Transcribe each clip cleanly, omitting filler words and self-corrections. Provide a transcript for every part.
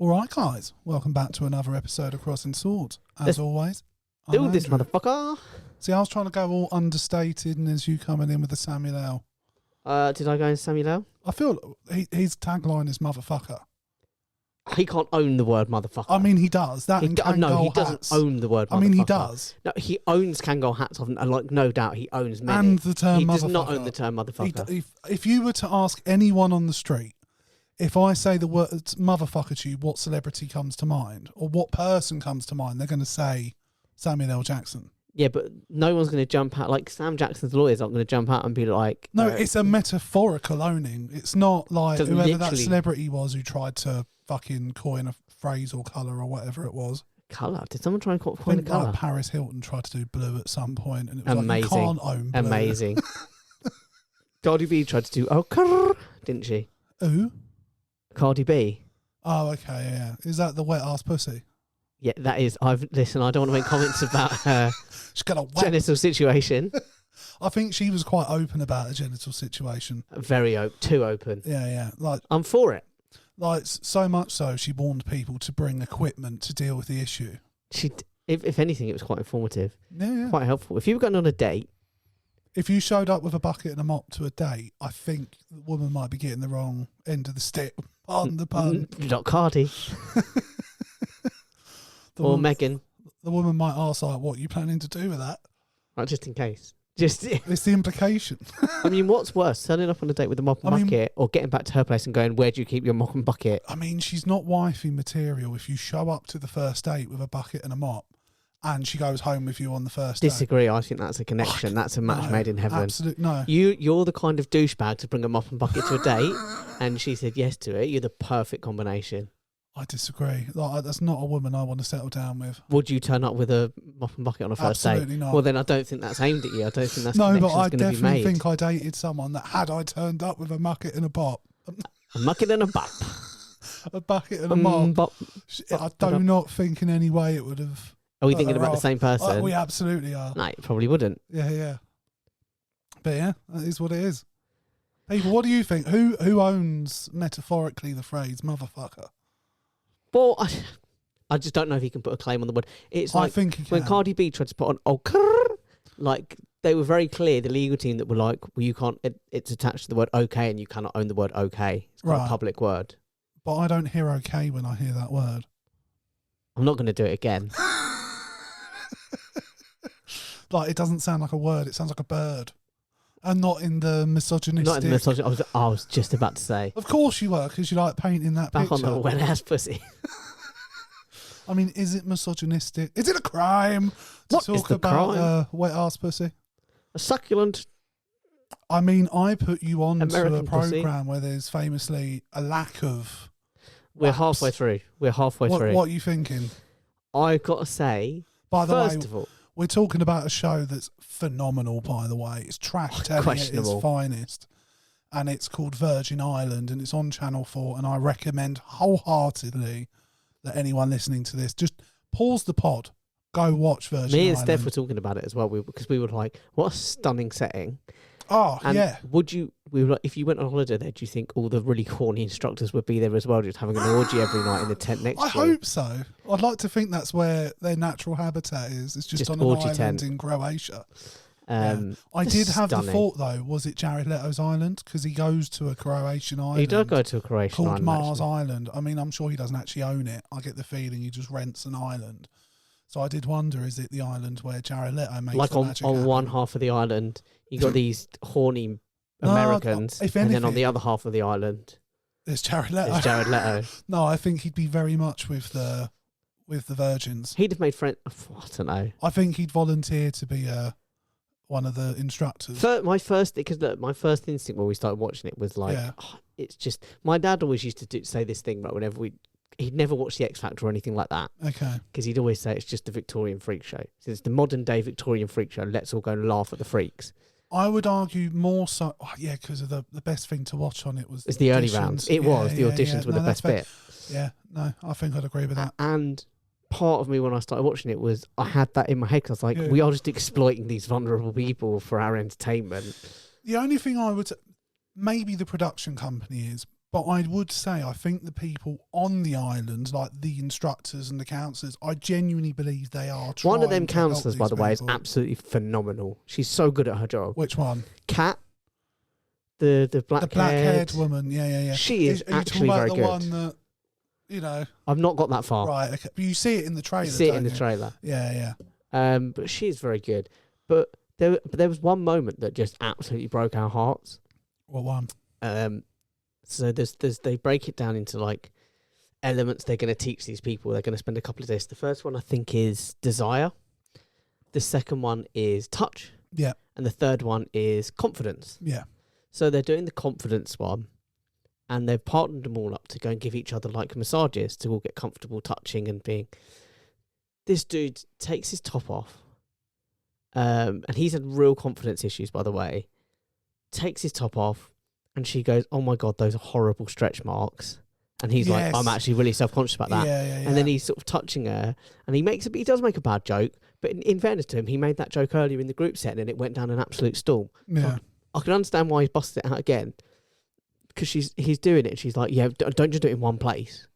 All right, guys. Welcome back to another episode of Crossing Swords. As always, Do this, motherfucker. See, I was trying to go all understated, and as you coming in with the Samuel L. Did I go in Samuel L? I feel his tagline is motherfucker. He can't own the word motherfucker. I mean, he does. That and no, he Kangol doesn't hats. own the word motherfucker. I mean, he does. No, he owns Kangol hats, and like, no doubt, he owns many. And the term he motherfucker. does not own the term motherfucker. If you were to ask anyone on the street, if I say the word motherfucker to you, what celebrity comes to mind? Or what person comes to mind? They're going to say Samuel L. Jackson. Yeah, but no one's going to jump out. Like, Sam Jackson's lawyers aren't going to jump out and be like... No, it's a metaphorical owning. It's not like whoever that celebrity was who tried to fucking coin a phrase or colour or whatever it was. Colour? Did someone try and coin a colour? Like Paris Hilton tried to do blue at some point, and it was amazing. Like, you can't own blue. Amazing. Cardi B tried to do ochre, didn't she? Who? Cardi B. Oh, okay, yeah. Is that the wet ass pussy? Yeah, that is. Listen, I don't want to make comments about her She's got a genital situation. I think she was quite open about her genital situation. Very too open. Yeah. Like, I'm for it. Like, so much so, she warned people to bring equipment to deal with the issue. If anything, it was quite informative. Yeah. Quite helpful. If you were going on a date... If you showed up with a bucket and a mop to a date, I think the woman might be getting the wrong end of the stick. Pardon the pun. Not Cardi. Or Megan. The woman might ask, like, what are you planning to do with that? Right, just in case. It's the implication. I mean, what's worse, turning up on a date with a mop and bucket, or getting back to her place and going, where do you keep your mop and bucket? I mean, she's not wifey material if you show up to the first date with a bucket and a mop and she goes home with you on the first date. Disagree. I think that's a connection. That's a match made in heaven. Absolutely no. You're the kind of douchebag to bring a mop and bucket to a date, and she said yes to it. You're the perfect combination. I disagree. Like, that's not a woman I want to settle down with. Would you turn up with a mop and bucket on a first date? Absolutely not. Well, then I don't think that's aimed at you. I don't think that's no, but I going to be made. definitely think I dated someone that had I turned up with a bucket and a bop. A bucket and a bop. A bucket and a mop. I do not think in any way it would have... Are we thinking about the same person? We absolutely are. No, it probably wouldn't. Yeah. But yeah, that is what it is. People, what do you think? Who owns, metaphorically, the phrase motherfucker? Well, I just don't know if he can put a claim on the word. It's like I think he can. When Cardi B tried to put on ochre, like, they were very clear, the legal team, that were like, well, you can't, it's attached to the word okay and you cannot own the word okay. It's quite a public word. But I don't hear okay when I hear that word. I'm not going to do it again. Like, it doesn't sound like a word, it sounds like a bird. And not in the misogynistic... Not in the misogynistic... I was just about to say. Of course you were, because you like painting that back picture. On the wet-ass pussy. I mean, is it misogynistic? Is it a crime to talk about wet-ass pussy? A succulent... I mean, I put you on American to a programme where there's famously a lack of... We're halfway through. What are you thinking? I've got to say, by the first of all... We're talking about a show that's phenomenal, by the way. It's trash telling at its finest. And it's called Virgin Island, and it's on Channel 4, and I recommend wholeheartedly that anyone listening to this, just pause the pod, go watch Virgin Island. Me and Steph were talking about it as well, because we were like, what a stunning setting. Oh, and yeah. We were like, if you went on holiday there, do you think all the really horny instructors would be there as well, just having an orgy every night in the tent next to you? I hope so. I'd like to think that's where their natural habitat is. It's just on an island tent in Croatia. I did have the thought, though, was it Jared Leto's island? Because he goes to a Croatian island. He does go to a Croatian island. Called Mars Island. I mean, I'm sure he doesn't actually own it. I get the feeling he just rents an island. So I did wonder, is it the island where Jared Leto makes like the magic on one half of the island, you got these horny Americans, and then on the other half of the island, there's Jared Leto. No, I think he'd be very much with the virgins. He'd have made friends. I don't know. I think he'd volunteer to be one of the instructors. My first instinct when we started watching it was like, it's just, my dad always used to say this thing, right? Whenever he'd never watch the X Factor or anything like that. Okay. Because he'd always say it's just the Victorian freak show. So it's the modern day Victorian freak show. Let's all go and laugh at the freaks. I would argue more so, because of the best thing to watch on it was the early rounds. The auditions were the best bit. Yeah, no, I think I'd agree with that. And part of me when I started watching it was I had that in my head because I was like, we are just exploiting these vulnerable people for our entertainment. The only thing I would, maybe the production company is, But I would say, I think the people on the island, like the instructors and the counsellors, I genuinely believe they are trying. One of them to help counsellors, by these the way, is people. absolutely phenomenal. She's so good at her job. Which one? Kat, the black-haired woman. Yeah. She is actually very good. Are you talking about the one that, you know? I've not got that far. Right, okay. But you see it in the trailer, You see it in the trailer. Yeah. But she is very good. But there was one moment that just absolutely broke our hearts. What one? So there's they break it down into like elements they're going to teach these people. They're going to spend a couple of days. The first one I think is desire. The second one is touch. Yeah. And the third one is confidence. Yeah. So they're doing the confidence one, and they've partnered them all up to go and give each other like massages to all get comfortable touching and being. This dude takes his top off, and he's had real confidence issues, by the way. Takes his top off, and she goes, "Oh my God, those are horrible stretch marks." And he's like, "I'm actually really self-conscious about that." Yeah. And then he's sort of touching her, and he does make a bad joke, but in fairness to him, he made that joke earlier in the group setting, and it went down an absolute storm. Yeah. I can understand why he's busted it out again, because he's doing it, and she's like, "Yeah, don't just do it in one place,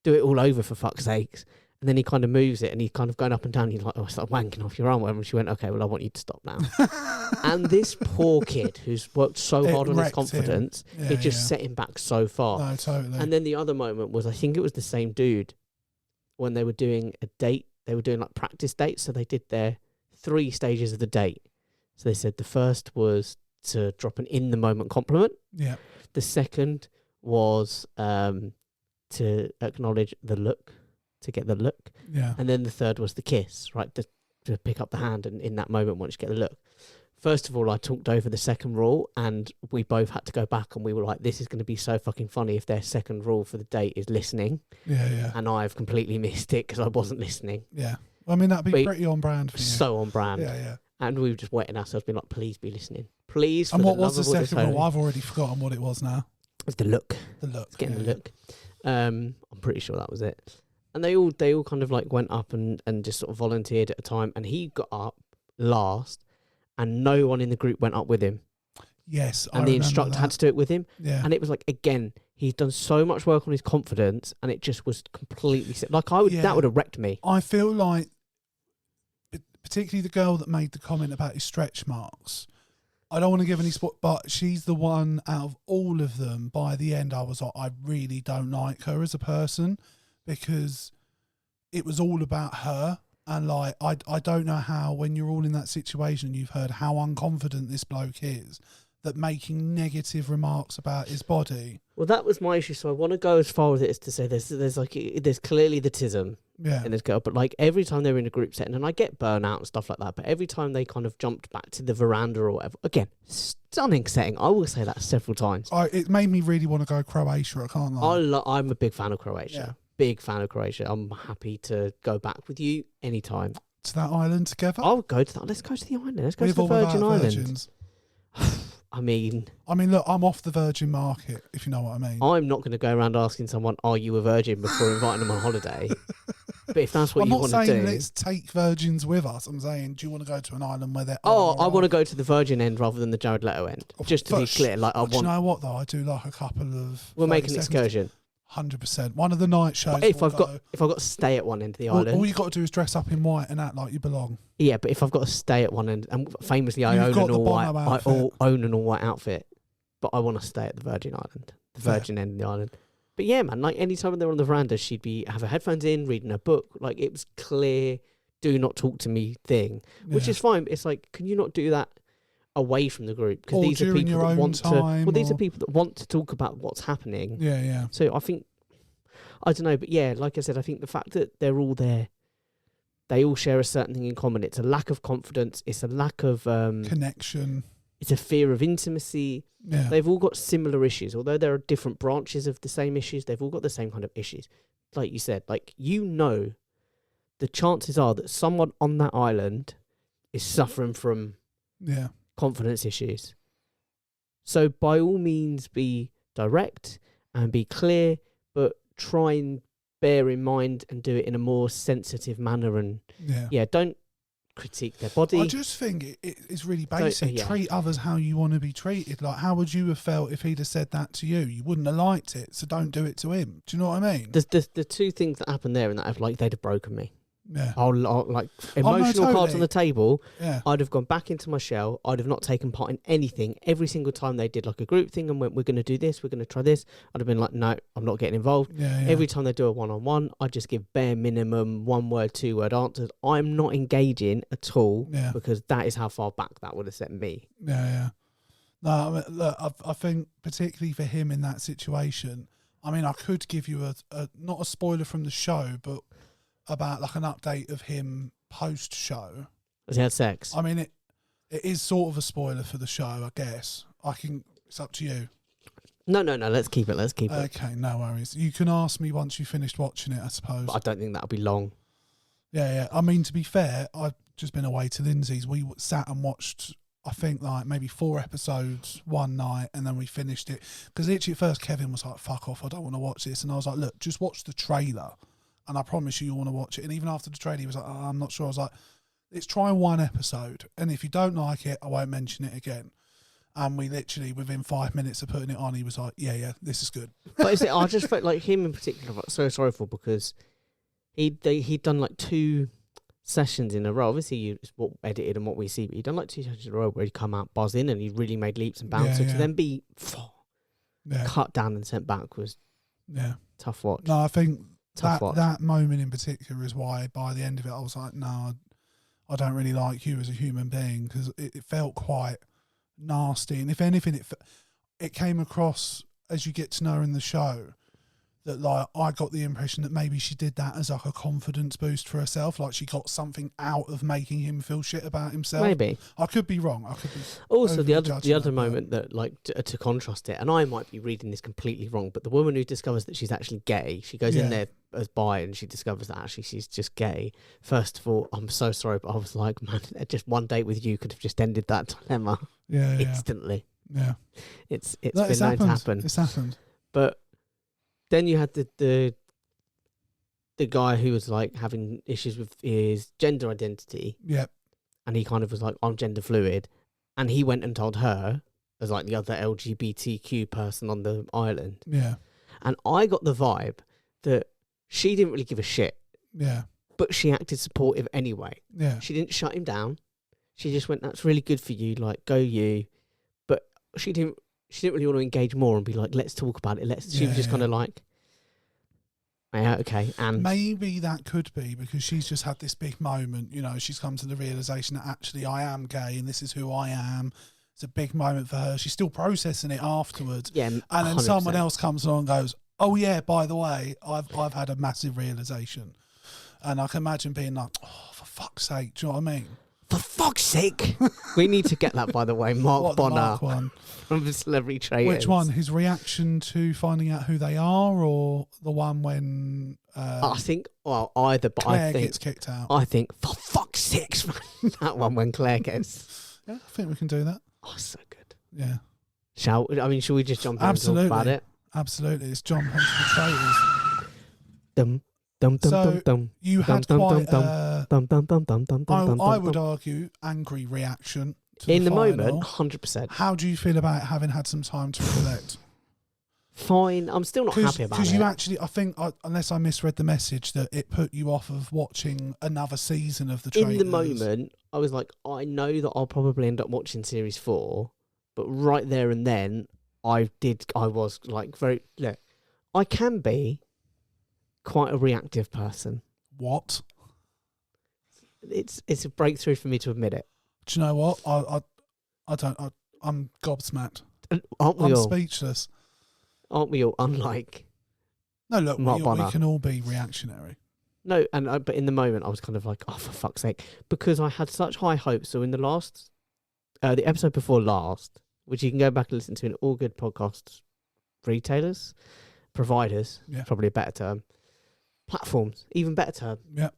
do it all over for fuck's sakes." And then he kind of moves it, and he's kind of going up and down. He's like, "Oh, I started wanking off your arm." And she went, "Okay, well, I want you to stop now." And this poor kid who's worked so hard on his confidence, it just set him back so far. No, totally. And then the other moment was, I think it was the same dude, when they were doing a date. They were doing like practice dates, so they did their 3 stages of the date. So they said the first was to drop an in the moment compliment. Yeah. The second was to acknowledge the look. To get the look. Yeah. And then the third was the kiss, right? To pick up the hand and in that moment once you get the look. First of all, I talked over the second rule, and we both had to go back, and we were like, this is going to be so fucking funny if their second rule for the date is listening. Yeah. And I've completely missed it because I wasn't listening. Yeah. I mean, that'd be pretty on brand for you. So on brand. Yeah. And we were just wetting ourselves, being like, please be listening. Please. And what was the second rule? I've already forgotten what it was now. It was the look. The look. Getting the look. I'm pretty sure that was it. And they all kind of like went up and just sort of volunteered at a time. And he got up last, and no one in the group went up with him. Yes, and the instructor had to do it with him. Yeah. And it was like, again, he's done so much work on his confidence, and it just was completely like that would have wrecked me. I feel like, particularly the girl that made the comment about his stretch marks. I don't want to give any spot, but she's the one out of all of them. By the end, I was like, I really don't like her as a person, because it was all about her. And like, I don't know how, when you're all in that situation, you've heard how unconfident this bloke is, that making negative remarks about his body. Well, that was my issue. So I want to go as far as it is to say there's clearly the tism in this girl, but like every time they were in a group setting, and I get burnout and stuff like that, but every time they kind of jumped back to the veranda or whatever, again, stunning setting. I will say that several times. It made me really want to go Croatia. I can't lie. I'm a big fan of Croatia. Yeah. Big fan of Croatia. I'm happy to go back with you anytime. To that island together? I'll go to that. Let's go to the island. Let's go to the Virgin Islands. I mean, look, I'm off the virgin market, if you know what I mean. I'm not going to go around asking someone, "Are you a virgin?" before inviting them on holiday. But if that's what you want to do, I'm not saying let's take virgins with us. I'm saying, do you want to go to an island where they're? I want to go to the virgin end rather than the Jared Leto end. Just to be clear, like I want. You know what though? I do like a couple of. We'll make an excursion. 100%. One of the night shows. But if I've got to stay at one end of the island, all you got to do is dress up in white and act like you belong. Yeah, but if I've got to stay at one end, and famously I own an all white outfit, but I want to stay at the Virgin Island, the Virgin end of the island. But yeah, man, like anytime they're on the veranda, she'd have her headphones in, reading her book. Like it was clear, do not talk to me thing, which is fine. It's like, can you not do that away from the group? Because these are people that want to. Well, these are people that want to talk about what's happening. Yeah. So I think, I don't know, but yeah, like I said, I think the fact that they're all there, they all share a certain thing in common. It's a lack of confidence. It's a lack of connection. It's a fear of intimacy. Yeah. They've all got similar issues. Although there are different branches of the same issues, they've all got the same kind of issues. Like you said, like, the chances are that someone on that island is suffering from confidence issues. So by all means, be direct and be clear, but try and bear in mind and do it in a more sensitive manner. And don't critique their body. I just think it's really basic. Treat others how you want to be treated. Like, how would you have felt if he'd have said that to you? You wouldn't have liked it, so don't do it to him. Do you know what I mean? The two things that happened there, and that have, like, they'd have broken me. Yeah. I'll like emotional cards on the table. Yeah. I'd have gone back into my shell. I'd have not taken part in anything. Every single time they did like a group thing and went, we're going to do this, we're going to try this, I'd have been like, no, I'm not getting involved. Yeah. Every time they do a one-on-one, I'd just give bare minimum 1-word, 2-word answers. I'm not engaging at all because that is how far back that would have set me. Yeah. No, I mean, look, I think particularly for him in that situation, I mean, I could give you a not a spoiler from the show, but about like an update of him post-show. Has he had sex? I mean, it is sort of a spoiler for the show, I guess. It's up to you. No, let's keep it. Okay, no worries. You can ask me once you finished watching it, I suppose. But I don't think that'll be long. Yeah. I mean, to be fair, I've just been away to Lindsay's. We sat and watched, I think, like maybe 4 episodes one night, and then we finished it. Because literally at first Kevin was like, fuck off, I don't want to watch this. And I was like, look, just watch the trailer. And I promise you want to watch it. And even after the trailer, he was like, oh, I'm not sure. I was like, let's try 1 episode. And if you don't like it, I won't mention it again. And we literally, within 5 minutes of putting it on, he was like, yeah, this is good. But I just felt like him in particular, like, so sorry for, because he'd done like 2 sessions in a row. Obviously, it's what edited and what we see, but he'd done like 2 sessions in a row where he'd come out buzzing and he really made leaps and bounds. So to then be cut down and sent back was tough watch. No, I think that moment in particular is why by the end of it I was like, no, I don't really like you as a human being, because it felt quite nasty. And if anything, it came across as you get to know her in the show that, like, I got the impression that maybe she did that as like a confidence boost for herself, like she got something out of making him feel shit about himself. Maybe. I could be wrong. I could be also the other moment that, like, to contrast it, and I might be reading this completely wrong, but the woman who discovers that she's actually gay, she goes in there as bi and she discovers that actually she's just gay. First of all, I'm so sorry, but I was like, man, just one date with you could have just ended that dilemma instantly. Yeah. It's been known to happen. It's happened. But then you had the guy who was like having issues with his gender identity. Yeah. And he kind of was like, I'm gender fluid. And he went and told her, as like the other LGBTQ person on the island. Yeah. And I got the vibe that she didn't really give a shit. Yeah. But she acted supportive anyway. Yeah. She didn't shut him down. She just went, that's really good for you, like, go you. But she didn't really want to engage more and be like, let's talk about it. She was just kind of like, yeah, okay. And maybe that could be because she's just had this big moment, you know, she's come to the realization that actually I am gay and this is who I am. It's a big moment for her. She's still processing it afterwards. Yeah, and then 100%. Someone else comes along and goes, oh yeah, by the way, I've had a massive realization. And I can imagine being like, oh, for fuck's sake, do you know what I mean? For fuck's sake. We need to get that, by the way. Mark Bonner. Mark one? From the Celebrity Traitors. Which one? His reaction to finding out who they are, or the one when I think, well, either, but Claire I think gets kicked out. I think, for fuck's sake, that one when Claire gets. Yeah, I think we can do that. Oh, so good. Yeah. Should we just jump in and talk about it? Absolutely. It's jump onto the traitors. You had quite I would argue angry reaction to in the final. moment. 100%. How do you feel about having had some time to reflect? Fine, I'm still not happy about it. Because you actually, I think, unless I misread the message, that it put you off of watching another season of the Traitors. In the moment, I was like, I know that I'll probably end up watching series 4, but right there and then, I was like very. Look, I can be quite a reactive person. What? It's a breakthrough for me to admit it. Do you know what? I'm gobsmacked. Aren't we I'm all? Speechless. Aren't we all? Unlike no, look, Mark Bonner. We can all be reactionary. No, but in the moment I was kind of like, oh, for fuck's sake, because I had such high hopes. So in the last, the episode before last, which you can go back and listen to in all good podcasts, retailers, providers, probably a better term, platforms, even better term. Yeah.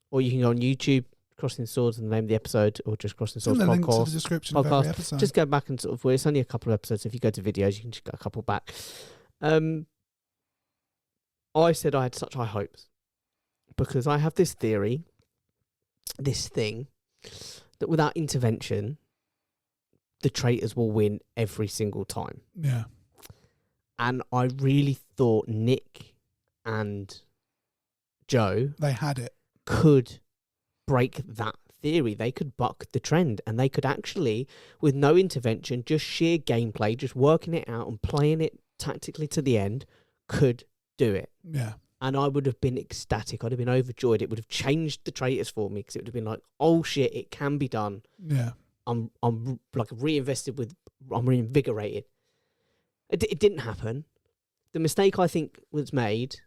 Or you can go on YouTube, Crossing Swords, and the name of the episode, or just Crossing Swords podcast. Link to the description of every episode. Just go back and sort of. Well, it's only a couple of episodes. So if you go to videos, you can just go a couple back. I said I had such high hopes because I have this theory this thing that without intervention, the traitors will win every single time. Yeah. And I really thought Nick and Joe, they had it, could break that theory. They could buck the trend, and they could actually, with no intervention, just sheer gameplay, just working it out and playing it tactically to the end, could do it. Yeah. And I would have been ecstatic. I'd have been overjoyed. It would have changed the traitors for me, because it would have been like, oh shit, it can be done. Yeah. I'm like I'm reinvigorated. It didn't happen. The mistake I think was made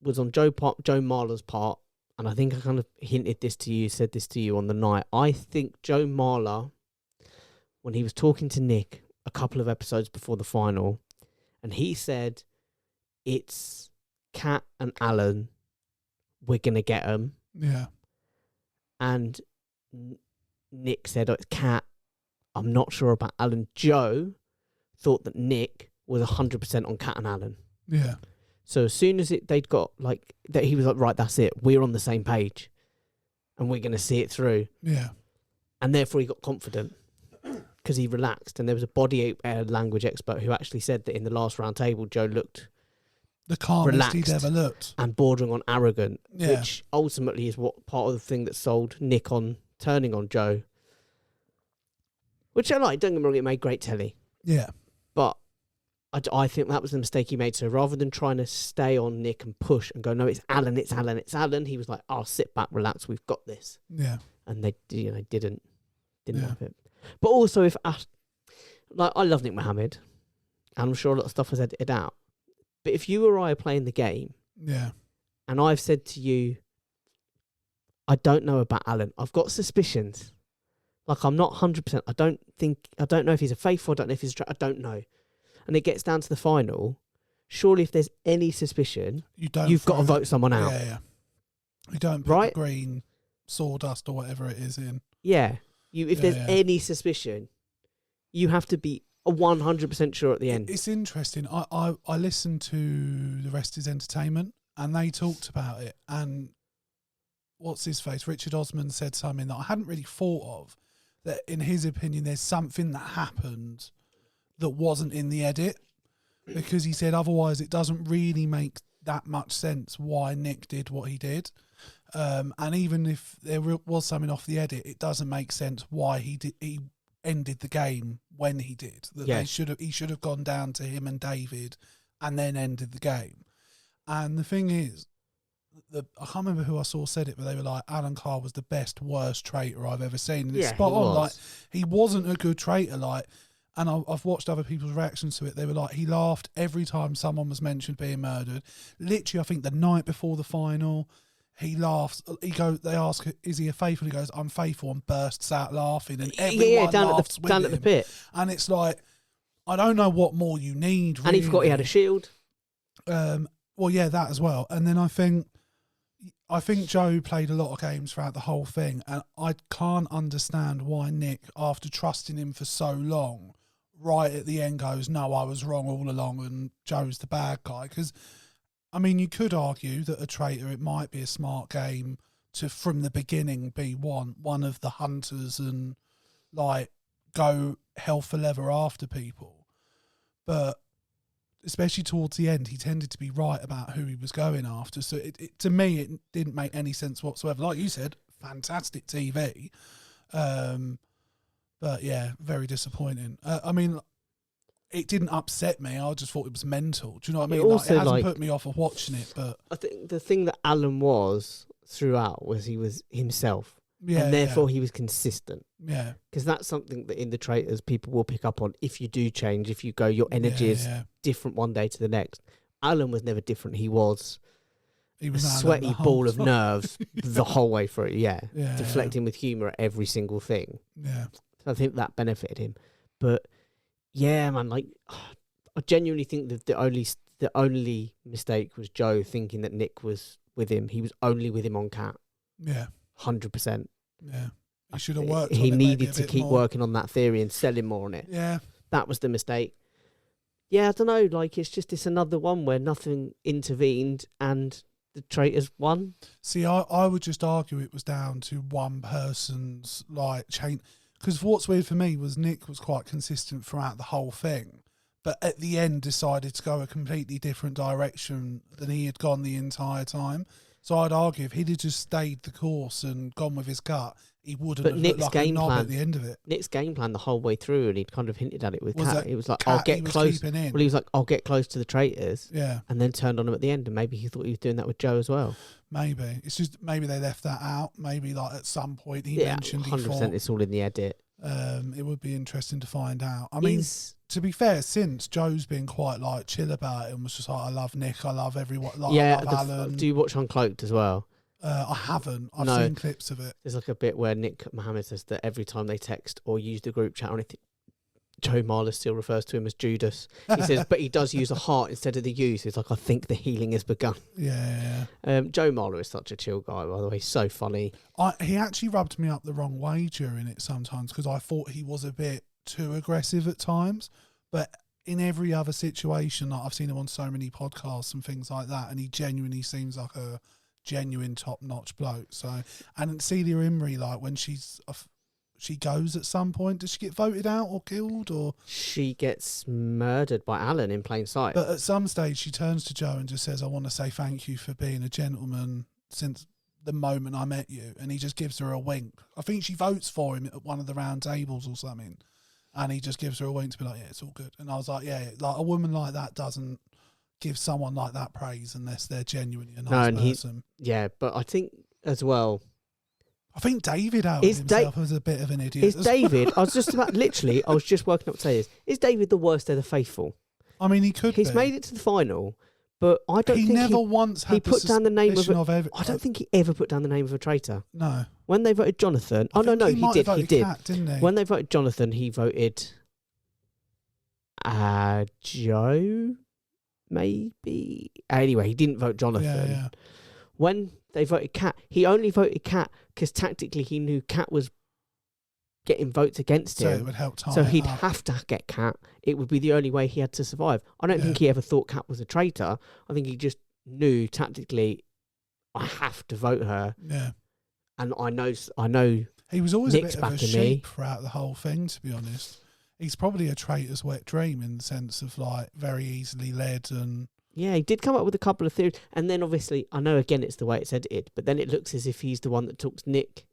was on Joe Marler's part, and I think I kind of hinted this to you, said this to you on the night. I think Joe Marler, when he was talking to Nick a couple of episodes before the final, and he said, it's Kat and Alan, we're going to get them. Yeah. And Nick said, oh, it's Kat, I'm not sure about Alan. Joe thought that Nick was 100% on Kat and Alan. Yeah. So as soon as they'd got like that, he was like, right, that's it. We're on the same page, and we're going to see it through. Yeah. And therefore he got confident because he relaxed. And there was a body language expert who actually said that in the last round table, Joe looked the calmest he'd ever looked, and bordering on arrogant, yeah. which ultimately is what part of the thing that sold Nick on turning on Joe. Which I like. Don't get me wrong, it made great telly. Yeah. But I think that was the mistake he made. So rather than trying to stay on Nick and push and go, no, it's Alan, it's Alan, it's Alan, he was like, I'll sit back, relax, we've got this. Yeah. And they, didn't yeah. have it. But also, I love Nick Mohammed, and I'm sure a lot of stuff was edited out. But if you or I are playing the game, yeah, and I've said to you, I don't know about Alan, I've got suspicions. Like, I'm not 100%. I don't know if he's a faithful, I don't know if he's I don't know. And it gets down to the final. Surely, if there's any suspicion, you've got to vote someone out. Yeah, yeah. You don't put the green sawdust or whatever it is in. Yeah. If there's any suspicion, you have to be 100% sure at the end. It's interesting. I listened to The Rest Is Entertainment, and they talked about it. And what's his face? Richard Osman said something that I hadn't really thought of. That in his opinion, there's something that happened that wasn't in the edit, because he said otherwise it doesn't really make that much sense why Nick did what he did. And even if there was something off the edit, it doesn't make sense why he ended the game when he did. That he should have gone down to him and David and then ended the game. And the thing is, I can't remember who I saw said it, but they were like, Alan Carr was the worst traitor I've ever seen. And it's spot on. Like, he wasn't a good traitor. Like, and I've watched other people's reactions to it. They were like, he laughed every time someone was mentioned being murdered. Literally, I think the night before the final, he laughs. They ask, is he a faithful? He goes, I'm faithful, and bursts out laughing. And everyone laughs with him. Down at the pit. And it's like, I don't know what more you need, really. And he forgot he had a shield. Well, yeah, that as well. And then I think Joe played a lot of games throughout the whole thing, and I can't understand why Nick, after trusting him for so long, right at the end goes, no, I was wrong all along and Joe's the bad guy. Because, I mean, you could argue that a traitor, it might be a smart game to, from the beginning, be one of the hunters and, like, go hell for leather after people. But especially towards the end, he tended to be right about who he was going after. So to me, it didn't make any sense whatsoever. Like you said, fantastic TV. But yeah, very disappointing. I mean, it didn't upset me. I just thought it was mental. Do you know what I mean? It hasn't put me off of watching it. But I think the thing that Alan was throughout was he was himself. Yeah, and therefore he was consistent. Yeah. Because that's something that in the traitors people will pick up on. If you do change, if you go, your energy is different one day to the next. Alan was never different. He was a sweaty ball of nerves the whole way through. Yeah. Deflecting with humour at every single thing. Yeah. So I think that benefited him. But yeah, man, like, I genuinely think that the only mistake was Joe thinking that Nick was with him. He was only with him on Cat. Yeah. 100%. Yeah. He should have worked on it. He needed to keep working on that theory and selling more on it. Yeah. That was the mistake. Yeah, I don't know. Like, it's another one where nothing intervened and the traitors won. See, I would just argue it was down to one person's like chain. Because what's weird for me was Nick was quite consistent throughout the whole thing, but at the end decided to go a completely different direction than he had gone the entire time. So I'd argue if he'd have just stayed the course and gone with his gut, he wouldn't have looked like a knob at the end of it. Nick's game plan the whole way through, and he'd kind of hinted at it with Kat. It was like, Kat, I'll get close. Well, he was like, I'll get close to the traitors. Yeah. And then turned on him at the end, and maybe he thought he was doing that with Joe as well. Maybe. It's just, maybe they left that out. Maybe like at some point he mentioned 100% it's all in the edit. It would be interesting to find out. I mean, to be fair, since Joe's been quite like chill about it and was just like, I love Nick, I love everyone. Like, I love Alan. Do you watch Uncloaked as well? I haven't. I've seen clips of it. There's like a bit where Nick Mohammed says that every time they text or use the group chat or anything, Joe Marler still refers to him as Judas. He says, but he does use a heart instead of the U. So he's like, I think the healing has begun. Yeah. Joe Marler is such a chill guy, by the way. So funny. He actually rubbed me up the wrong way during it sometimes because I thought he was a bit too aggressive at times. But in every other situation, like I've seen him on so many podcasts and things like that, and he genuinely seems like a genuine top-notch bloke. So, and Celia Imrie, like when she goes at some point, does she get voted out or killed, or she gets murdered by Alan in plain sight? But at some stage she turns to Joe and just says, I want to say thank you for being a gentleman since the moment I met you, and he just gives her a wink. I think she votes for him at one of the round tables or something, and he just gives her a wink to be like, yeah, it's all good. And I was like, yeah, like a woman like that doesn't give someone like that praise unless they're genuinely a nice person. But I think as well, I think David outed himself as a bit of an idiot. Is David, I was just working up to say this, is David the worst of the faithful? I mean, he's made it to the final, but I don't think he once had put down the name of I don't think he ever put down the name of a traitor. No. When they voted Jonathan, he did. Kat, didn't he? When they voted Jonathan, he voted Joe, maybe. Anyway, he didn't vote Jonathan. Yeah. When they voted Kat, he only voted Kat because tactically he knew Kat was getting votes against him. So it would help tie So he'd up. have to get Kat. It would be the only way he had to survive. I don't think he ever thought Kat was a traitor. I think he just knew tactically, I have to vote her. Yeah. And I know. He was always Nick's a bit of a sheep throughout the whole thing, to be honest. He's probably a traitor's wet dream in the sense of like very easily led and... Yeah, he did come up with a couple of theories. And then obviously, I know again it's the way it's edited, but then it looks as if he's the one that talks Nick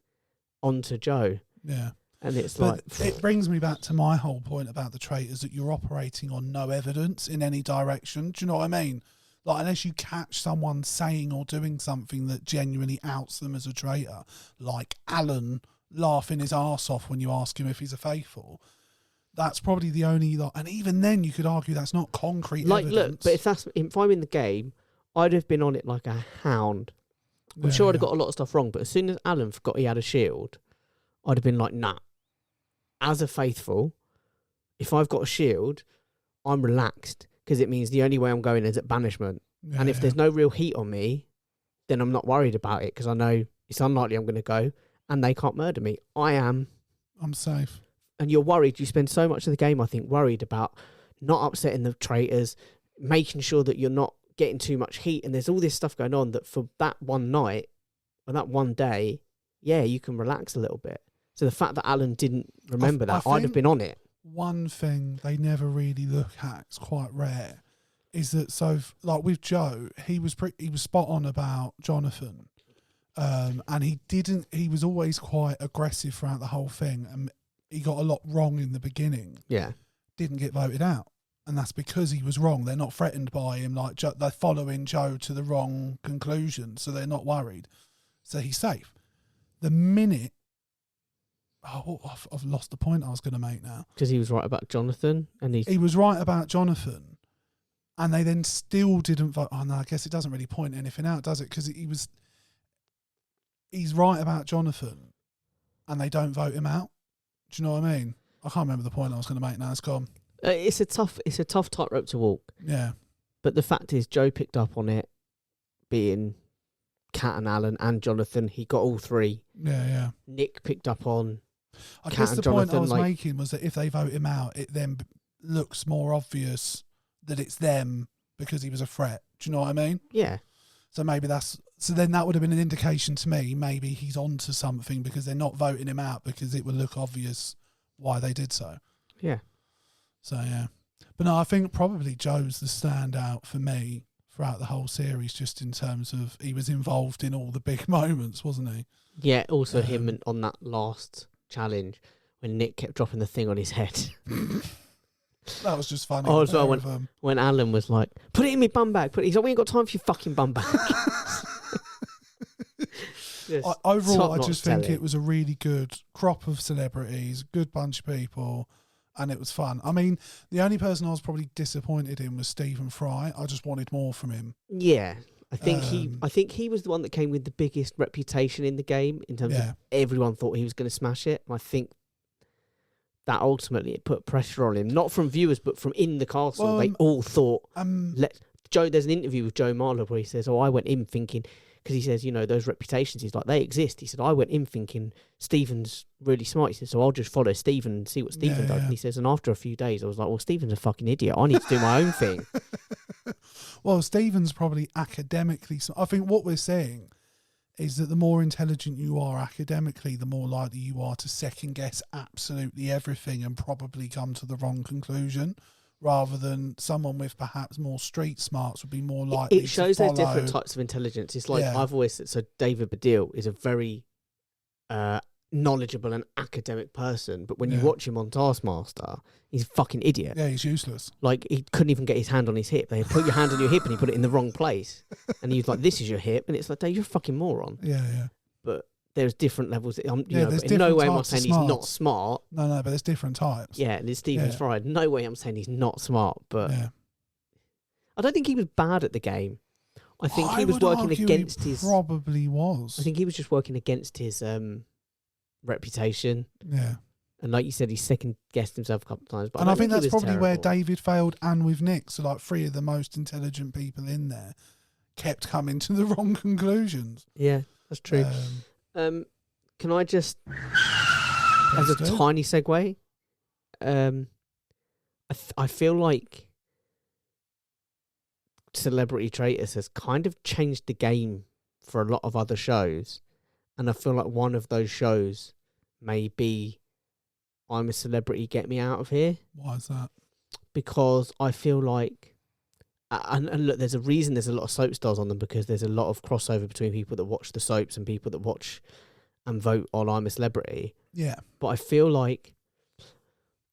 onto Joe. Yeah. And it's it brings me back to my whole point about the traitors, that you're operating on no evidence in any direction. Do you know what I mean? Like, unless you catch someone saying or doing something that genuinely outs them as a traitor, like Alan laughing his arse off when you ask him if he's a faithful, that's probably the only... and even then, you could argue that's not concrete evidence. Look, but if I'm in the game, I'd have been on it like a hound. I'm sure I'd have got a lot of stuff wrong, but as soon as Alan forgot he had a shield, I'd have been like, nah. As a faithful, if I've got a shield, I'm relaxed because it means the only way I'm going is at banishment. Yeah, and if there's no real heat on me, then I'm not worried about it because I know it's unlikely I'm going to go and they can't murder me. I'm safe. And you're worried. You spend so much of the game, I think, worried about not upsetting the traitors, making sure that you're not getting too much heat. And there's all this stuff going on that for that one night or that one day, yeah, you can relax a little bit. So the fact that Alan didn't remember that, I'd have been on it. One thing they never really look at, it's quite rare, is that like with Joe, he was spot on about Jonathan, and he was always quite aggressive throughout the whole thing, and he got a lot wrong in the beginning. Yeah, didn't get voted out, and that's because he was wrong. They're not threatened by him, like they're following Joe to the wrong conclusion, so they're not worried. So he's safe. The minute... I've lost the point I was going to make now. Because he was right about Jonathan, and he was right about Jonathan, and they then still didn't vote. Oh no, I guess it doesn't really point anything out, does it? Because he's right about Jonathan, and they don't vote him out. Do you know what I mean? I can't remember the point I was going to make now. It's gone. It's a tough tightrope to walk. Yeah, but the fact is, Joe picked up on it, being Kat and Alan and Jonathan. He got all three. Yeah. Nick picked up on. I guess the point I was making was that if they vote him out, it then looks more obvious that it's them because he was a threat. Do you know what I mean? Yeah. So maybe then that would have been an indication to me, maybe he's onto something, because they're not voting him out because it would look obvious why they did so. Yeah. So, yeah. But no, I think probably Joe's the standout for me throughout the whole series, just in terms of he was involved in all the big moments, wasn't he? Yeah, also him on that last challenge when Nick kept dropping the thing on his head. That was just funny. Oh, as well, when Alan was like, put it in my bum bag. He's like, we ain't got time for your fucking bum bag. Overall, I just think it was a really good crop of celebrities, good bunch of people, and it was fun. I mean, the only person I was probably disappointed in was Stephen Fry. I just wanted more from him. Yeah. I think he was the one that came with the biggest reputation in the game in terms of everyone thought he was going to smash it. And I think that ultimately it put pressure on him, not from viewers, but from in the castle. Well, they all thought, Joe, there's an interview with Joe Marler where he says, I went in thinking, because he says, those reputations, he's like, they exist. He said, I went in thinking Stephen's really smart. He said, so I'll just follow Stephen and see what Stephen does. And he says, and after a few days, I was like, well, Stephen's a fucking idiot. I need to do my own thing. Well, Stephen's probably academically... I think what we're saying is that the more intelligent you are academically, the more likely you are to second-guess absolutely everything and probably come to the wrong conclusion, rather than someone with perhaps more street smarts would be more likely to follow. It shows there's different types of intelligence. It's like I've always said, so David Baddiel is a very knowledgeable and academic person, but when you watch him on Taskmaster, he's a fucking idiot. Yeah, he's useless. Like, he couldn't even get his hand on his hip. They put your hand on your hip and he put it in the wrong place. And he was like, this is your hip. And it's like, Dave, you're a fucking moron. Yeah, yeah. But there's different levels. But in no way am I saying he's not smart. No, but there's different types. Yeah, and it's Stephen Fry. No way I'm saying he's not smart, but I don't think he was bad at the game. I think he was working against his... probably was. I think he was just working against his reputation. Yeah. And like you said, he second-guessed himself a couple of times. But I think that's probably where David failed, and with Nick. So, like, 3 of the most intelligent people in there kept coming to the wrong conclusions. Yeah, that's true. Can I just, as a tiny segue, I feel like Celebrity Traitors has kind of changed the game for a lot of other shows. And I feel like one of those shows may be I'm a Celebrity, Get Me Out of Here. Why is that? Because I feel like, and look, there's a reason there's a lot of soap stars on them, because there's a lot of crossover between people that watch the soaps and people that watch and vote on I'm a Celebrity. Yeah. But I feel like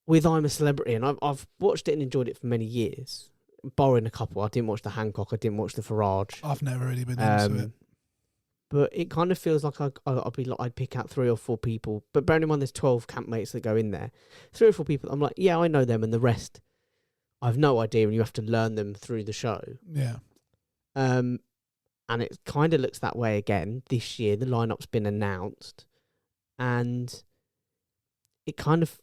with I'm a Celebrity, and I've watched it and enjoyed it for many years, borrowing a couple. I didn't watch the Hancock, I didn't watch the Farage. I've never really been into it. But it kind of feels like I'd pick out 3 or 4 people. But bearing in mind there's 12 campmates that go in there. 3 or 4 people, I'm like, yeah, I know them, and the rest, I've no idea, and you have to learn them through the show. Yeah. And it kind of looks that way again this year. The lineup's been announced. And it kind of...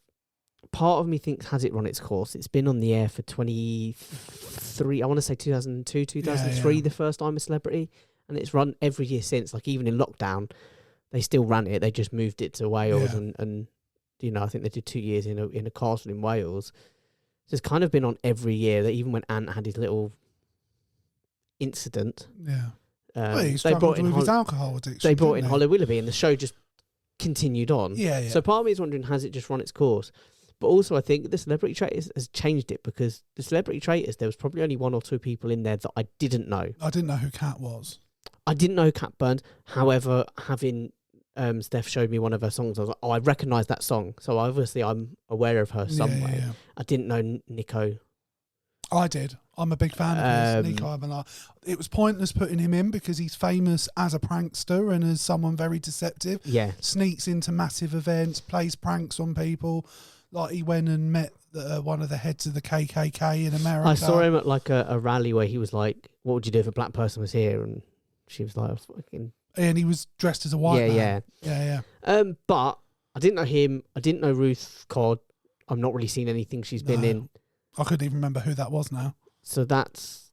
Part of me thinks, has it run its course? It's been on the air for 23... I want to say 2002, 2003, the first I'm a Celebrity. And it's run every year since. Like, even in lockdown, they still ran it. They just moved it to Wales, and I think they did 2 years in a castle in Wales. So it's kind of been on every year. That even when Ant had his little incident, he struggled with his alcohol addiction. They brought in Holly Willoughby, and the show just continued on. Yeah. So part of me is wondering, has it just run its course? But also, I think the Celebrity Traitors has changed it, because the Celebrity Traitors, there was probably only 1 or 2 people in there that I didn't know. I didn't know who Kat was. I didn't know Kat Burns. However, having Steph showed me one of her songs, I was like, I recognise that song. So obviously I'm aware of her somewhere. Yeah. I didn't know Nico. I did. I'm a big fan of his. Nico, it was pointless putting him in because he's famous as a prankster and as someone very deceptive. Yeah. Sneaks into massive events, plays pranks on people. Like, he went and met one of the heads of the KKK in America. I saw him at like a rally where he was like, what would you do if a black person was here? And she was like, fucking... And he was dressed as a white man. Yeah. But I didn't know him. I didn't know Ruth Codd. I've not really seen anything she's been in. I couldn't even remember who that was now. So that's,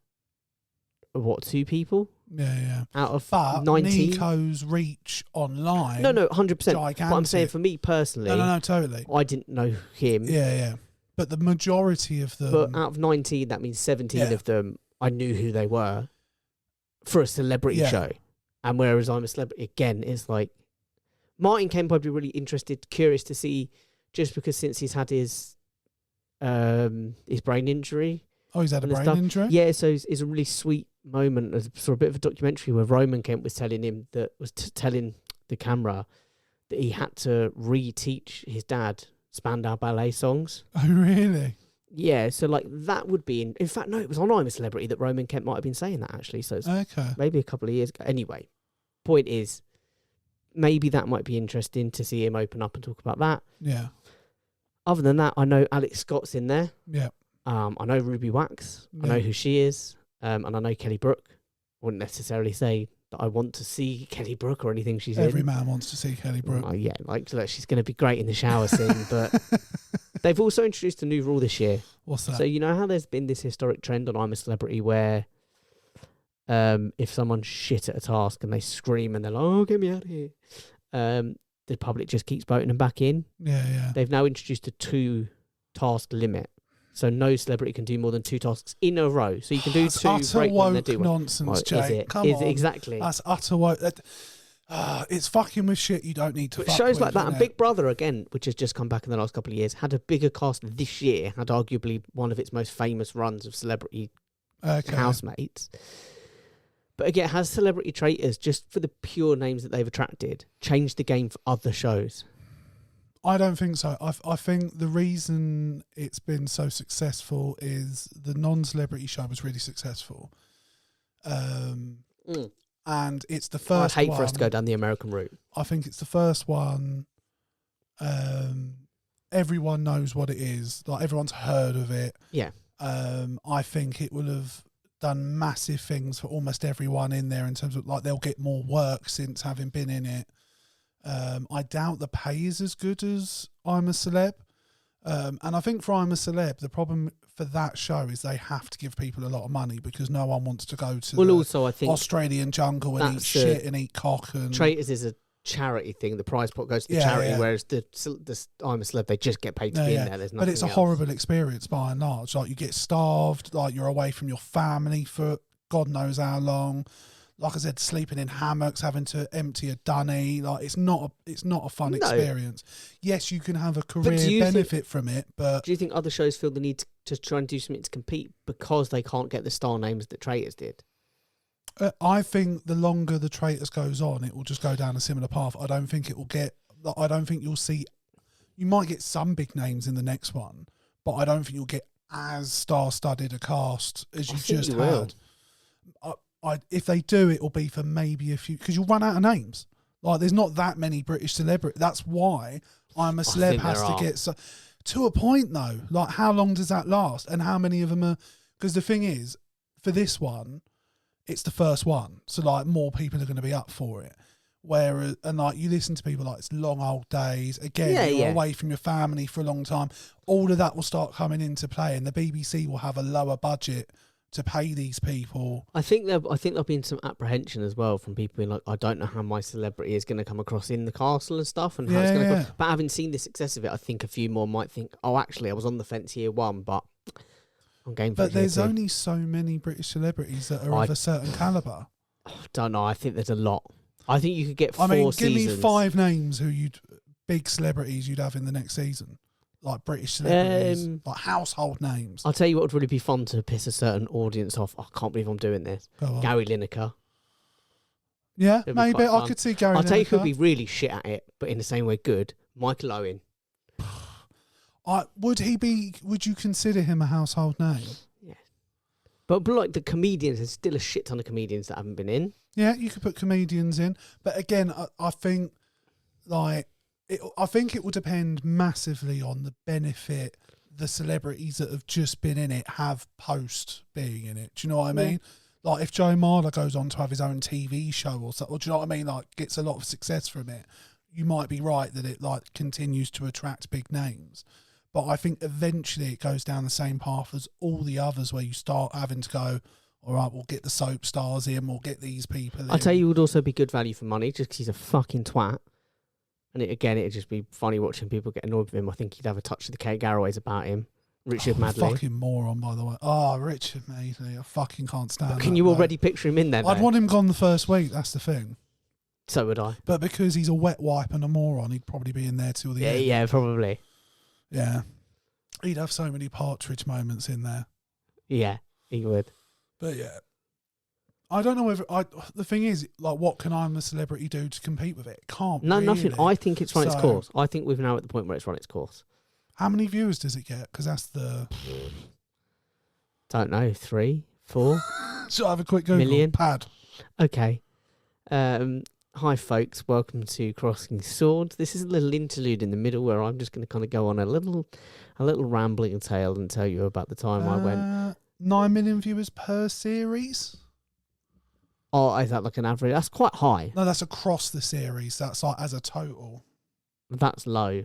2 people? Yeah. Out of 19? Nico's reach online... No, 100%. Gigantic. But I'm saying for me personally... No, totally. I didn't know him. Yeah. But the majority of them... But out of 19, that means 17 of them, I knew who they were. for a celebrity show. And whereas I'm a Celebrity, again, it's like Martin Kemp, I'd be really interested, curious to see, just because since he's had his brain injury. Oh, he's had a brain injury? Yeah, so it's a really sweet moment. There's sort of a bit of a documentary where Roman Kemp was telling him telling the camera that he had to reteach his dad Spandau Ballet songs. Oh, really? Yeah, so like that would be in fact, no, it was on I'm a Celebrity that Roman Kemp might have been saying that actually. So it's maybe a couple of years ago. Anyway, point is, maybe that might be interesting to see him open up and talk about that. Yeah. Other than that, I know Alex Scott's in there. Yeah. I know Ruby Wax. I know who she is. And I know Kelly Brook. I wouldn't necessarily say that I want to see Kelly Brook or anything she's in. Every man wants to see Kelly Brook. Yeah, like look, she's going to be great in the shower scene. But they've also introduced a new rule this year. What's that? So you know how there's been this historic trend on I'm a Celebrity where if someone's shit at a task and they scream and they're like, oh, get me out of here, the public just keeps voting them back in. Yeah. They've now introduced a 2-task limit. So no celebrity can do more than 2 tasks in a row. So you can do 2, break one, then do one. Nonsense, Jake. Is it? Come on. Exactly. That's utter woke. It's fucking with shit you don't need to. But fuck shows with, like that, and it? Big Brother again, which has just come back in the last couple of years, had a bigger cast this year. Had arguably one of its most famous runs of celebrity housemates. But again, has Celebrity Traitors, just for the pure names that they've attracted, changed the game for other shows? I don't think so. I think the reason it's been so successful is the non-celebrity show was really successful. And it's the first I'd hate for us to go down the American route. I think it's the first one. Everyone knows what it is. Like, everyone's heard of it. Yeah. I think it will have done massive things for almost everyone in there in terms of, like, they'll get more work since having been in it. I doubt the pay is as good as I'm a Celeb. And I think for I'm a Celeb, the problem for that show is they have to give people a lot of money because no one wants to go to also, I think Australian jungle and eat shit and eat cock. And Traitors is a charity thing. The prize pot goes to the charity, whereas the I'm a Celeb, they just get paid to be in there. There's nothing but it's a horrible experience by and large. Like, you get starved, like you're away from your family for God knows how long. Like I said, sleeping in hammocks, having to empty a dunny, like it's not a fun experience. Yes, you can have a career benefit from it, but do you think other shows feel the need to try and do something to compete because they can't get the star names that Traitors did? I think the longer the Traitors goes on, it will just go down a similar path. I don't think you'll see. You might get some big names in the next one, but I don't think you'll get as star-studded a cast as you just had. If they do, it will be for maybe a few, because you'll run out of names. Like, there's not that many British celebrities. That's why I'm a Celeb has to get to a point though. Like, how long does that last, and how many of them are? Because the thing is, for this one, it's the first one, so like more people are going to be up for it. Whereas, and like, you listen to people like, it's long old days. Again, you're away from your family for a long time. All of that will start coming into play, and the BBC will have a lower budget to pay these people. I think there'll be some apprehension as well from people being like, I don't know how my celebrity is going to come across in the castle and stuff, and how it's going to. But having seen the success of it, I think a few more might think, oh, actually, I was on the fence year one, but I'm game for it. But there's only so many British celebrities that are of a certain calibre. Don't know. I think there's a lot. I think you could get 4 seasons. Give me 5 names big celebrities you'd have in the next season. Like British celebrities, like household names. I'll tell you what would really be fun to piss a certain audience off. I can't believe I'm doing this. Gary Lineker. Yeah, maybe I could see Gary Lineker. I'll tell you who'd be really shit at it, but in the same way good. Michael Owen. Would you consider him a household name? Yeah. But like the comedians, there's still a shit ton of comedians that haven't been in. Yeah, you could put comedians in. But again, I think like, I think it will depend massively on the benefit the celebrities that have just been in it have post being in it. Do you know what I mean? Like, if Joe Marler goes on to have his own TV show or something, or do you know what I mean? Like, gets a lot of success from it, you might be right that it like continues to attract big names. But I think eventually it goes down the same path as all the others, where you start having to go, all right, we'll get the soap stars in, we'll get these people in. I'll tell you, would also be good value for money, just because he's a fucking twat. And it'd just be funny watching people get annoyed with him. I think he'd have a touch of the Kate Garraways about him. Richard Madley. Fucking moron, by the way. Oh, Richard Madley. I fucking can't stand Can you already picture him in there? I'd want him gone the first week. That's the thing. So would I. But because he's a wet wipe and a moron, he'd probably be in there till the end. Yeah, probably. Yeah. He'd have so many Partridge moments in there. Yeah, he would. But yeah. I don't know whether... the thing is, like, what can I'm a Celebrity do to compete with it? It can't really. Nothing. I think it's run its course. I think we've now at the point where it's run its course. How many viewers does it get? Because that's the... Don't know. 3, 4? Should I have a quick Google? Million? Pad. Okay. Hi, folks. Welcome to Crossing Swords. This is a little interlude in the middle where I'm just going to kind of go on a little rambling tale and tell you about the time I went. 9 million viewers per series? Oh, is that like an average? That's quite high. No, that's across the series. That's like as a total. That's low.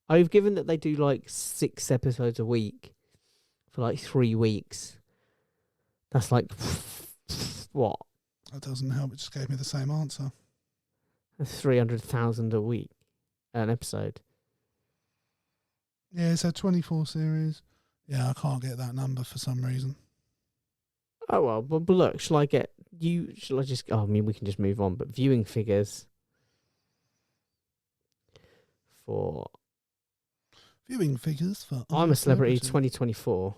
I've given that they do like 6 episodes a week for like 3 weeks. That's like what? That doesn't help. It just gave me the same answer. 300,000 a week, an episode. Yeah, so 24 series. Yeah, I can't get that number for some reason. Oh well, but look, shall I just? Oh, I mean, we can just move on. But viewing figures for I'm a Celebrity 2024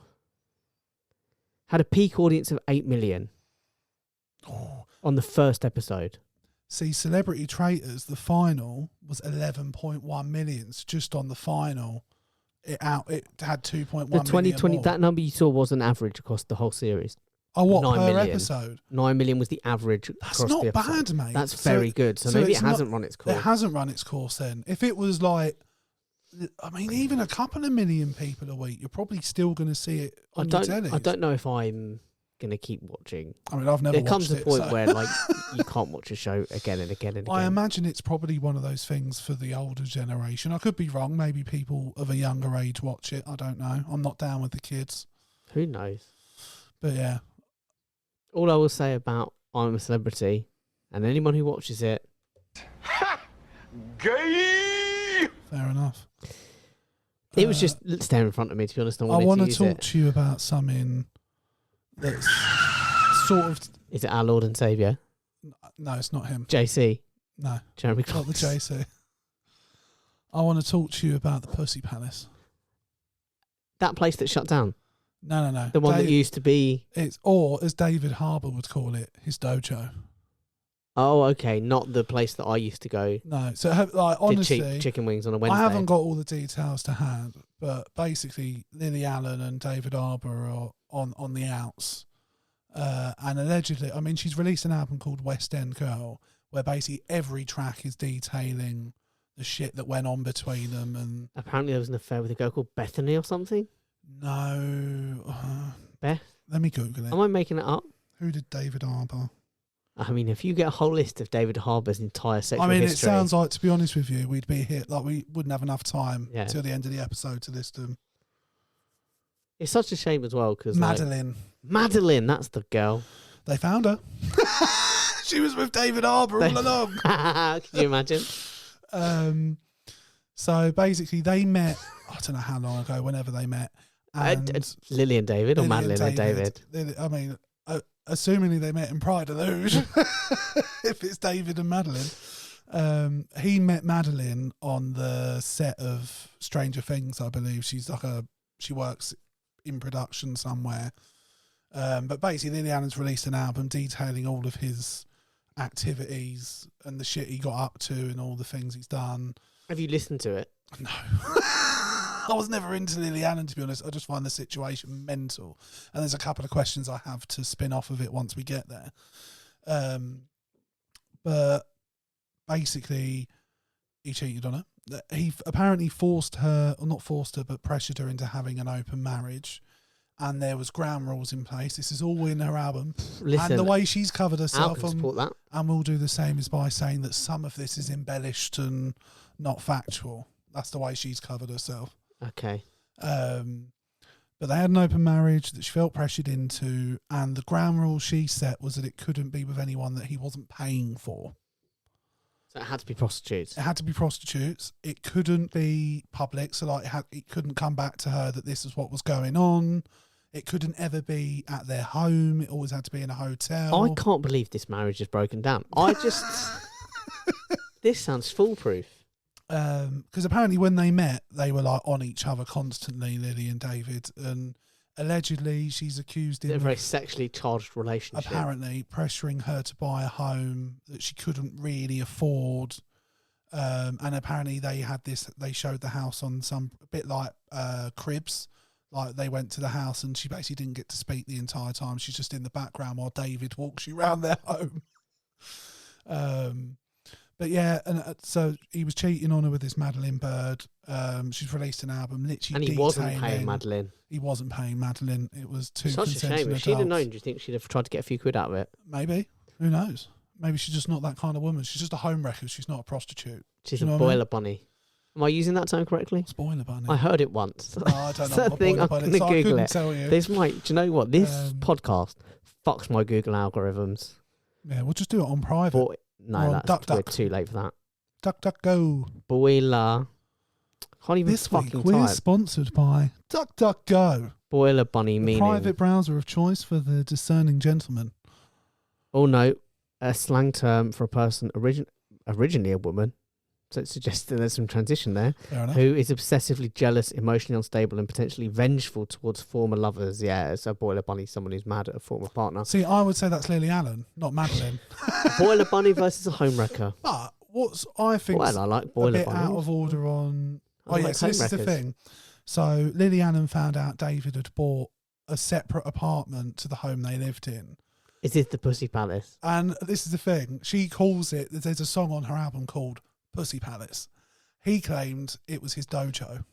had a peak audience of 8 million on the first episode. See, Celebrity Traitors, the final was 11.1 million. So just on the final, it had 2.1 million. The 2020 more. That number you saw was an average across the whole series. Oh, what, 9 per million. Episode? 9 million was the average. That's across not the episode. bad, mate. That's very good. So maybe it hasn't run its course. It hasn't run its course then. If it was like, I mean, even a couple of million people a week, you're probably still going to see it on your telly. I don't know if I'm going to keep watching. I mean, I've never watched it. There comes a point where like you can't watch a show again and again and again. I imagine it's probably one of those things for the older generation. I could be wrong. Maybe people of a younger age watch it. I don't know. I'm not down with the kids. Who knows? But yeah. All I will say about I'm a Celebrity and anyone who watches it... Gay! Fair enough. It was just staring in front of me, to be honest. I want to talk to you about something that's sort of... Is it our Lord and Saviour? No, it's not him. JC? No. Jeremy Not the JC. I want to talk to you about the Pussy Palace. That place that shut down? No. The one that used to be... Or, as David Harbour would call it, his dojo. Oh, okay. Not the place that I used to go. No. So, like, honestly... chicken wings on a Wednesday. I haven't got all the details to hand, but basically, Lily Allen and David Harbour are on the outs. And allegedly, I mean, she's released an album called West End Girl, where basically every track is detailing the shit that went on between them. And apparently there was an affair with a girl called Bethany or something. No. Beth? Let me Google it. Am I making it up? Who did David Harbour? I mean, if you get a whole list of David Harbour's entire sexual history... it sounds like, to be honest with you, we'd be here, like we wouldn't have enough time till the end of the episode to list them. It's such a shame as well, because... Madeline. Madeline, that's the girl. They found her. She was with David Harbour all along. Can you imagine? So basically they met, I don't know how long ago, whenever they met. And Lily and David, or Madeline and David? I mean, assumingly they met in Pride of Luge, if it's David and Madeline. He met Madeline on the set of Stranger Things, I believe. She works in production somewhere. But basically Lily Allen's released an album detailing all of his activities and the shit he got up to and all the things he's done. Have you listened to it? No. I was never into Lily Allen, to be honest. I just find the situation mental. And there's a couple of questions I have to spin off of it once we get there. But basically, he cheated on her. He apparently forced her, or not forced her, but pressured her into having an open marriage. And there was ground rules in place. This is all in her album. Listen, and the way she's covered herself, that. And we'll do the same, is by saying that some of this is embellished and not factual. That's the way she's covered herself. Okay. But they had an open marriage that she felt pressured into, and the ground rule she set was that it couldn't be with anyone that he wasn't paying for. So it had to be prostitutes. It had to be prostitutes. It couldn't be public, so like it couldn't come back to her that this is what was going on. It couldn't ever be at their home. It always had to be in a hotel. I can't believe this marriage is broken down. This sounds foolproof. Because apparently when they met, they were like on each other constantly, Lily and David, and allegedly she's accused him of a very sexually charged relationship. Apparently pressuring her to buy a home that she couldn't really afford. And apparently they showed the house on some a bit like Cribs. Like they went to the house and she basically didn't get to speak the entire time. She's just in the background while David walks you around their home. But yeah, and so he was cheating on her with this Madeline Bird. She's released an album, literally. And he wasn't paying Madeline. He wasn't paying Madeline. It was too such a shame. If she'd have known, do you think she'd have tried to get a few quid out of it? Maybe. Who knows? Maybe she's just not that kind of woman. She's just a home wrecker. She's not a prostitute. She's a boiler bunny. Am I using that term correctly? Spoiler bunny. I heard it once. No, I don't know. I'm going to Google it. Tell you. This might. Do you know what? This podcast fucks my Google algorithms. Yeah, we'll just do it on private. No, we're too late for that. Duck, duck, go. Boiler. Can't even this fucking week we're type. Sponsored by Duck, duck, go. Boiler bunny meaning. Private browser of choice for the discerning gentleman. Oh no, a slang term for a person originally a woman. So it suggests that there's some transition there. Fair enough. Who is obsessively jealous, emotionally unstable, and potentially vengeful towards former lovers. Yeah, so boiler bunny, someone who's mad at a former partner. See, I would say that's Lily Allen, not Madeline. Boiler bunny versus a home wrecker. But I think I like boiler a bit bunny. Out of order on. So this is the thing. So Lily Allen found out David had bought a separate apartment to the home they lived in. Is this the Pussy Palace? And this is the thing. She calls it. There's a song on her album called Pussy Palace. He claimed it was his dojo.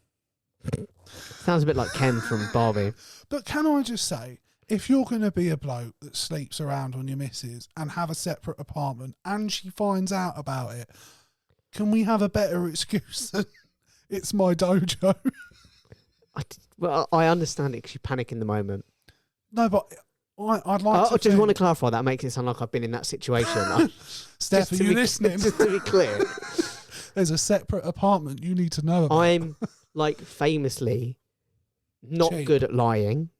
Sounds a bit like Ken from Barbie. But can I just say, if you're going to be a bloke that sleeps around on your missus and have a separate apartment and she finds out about it, can we have a better excuse than it's my dojo? I understand it because you panic in the moment. No, but I'd like to I just want to clarify that makes it sound like I've been in that situation. Steph, are you listening? Just to be clear. There's a separate apartment you need to know about. I'm like famously not Cheap. good at lying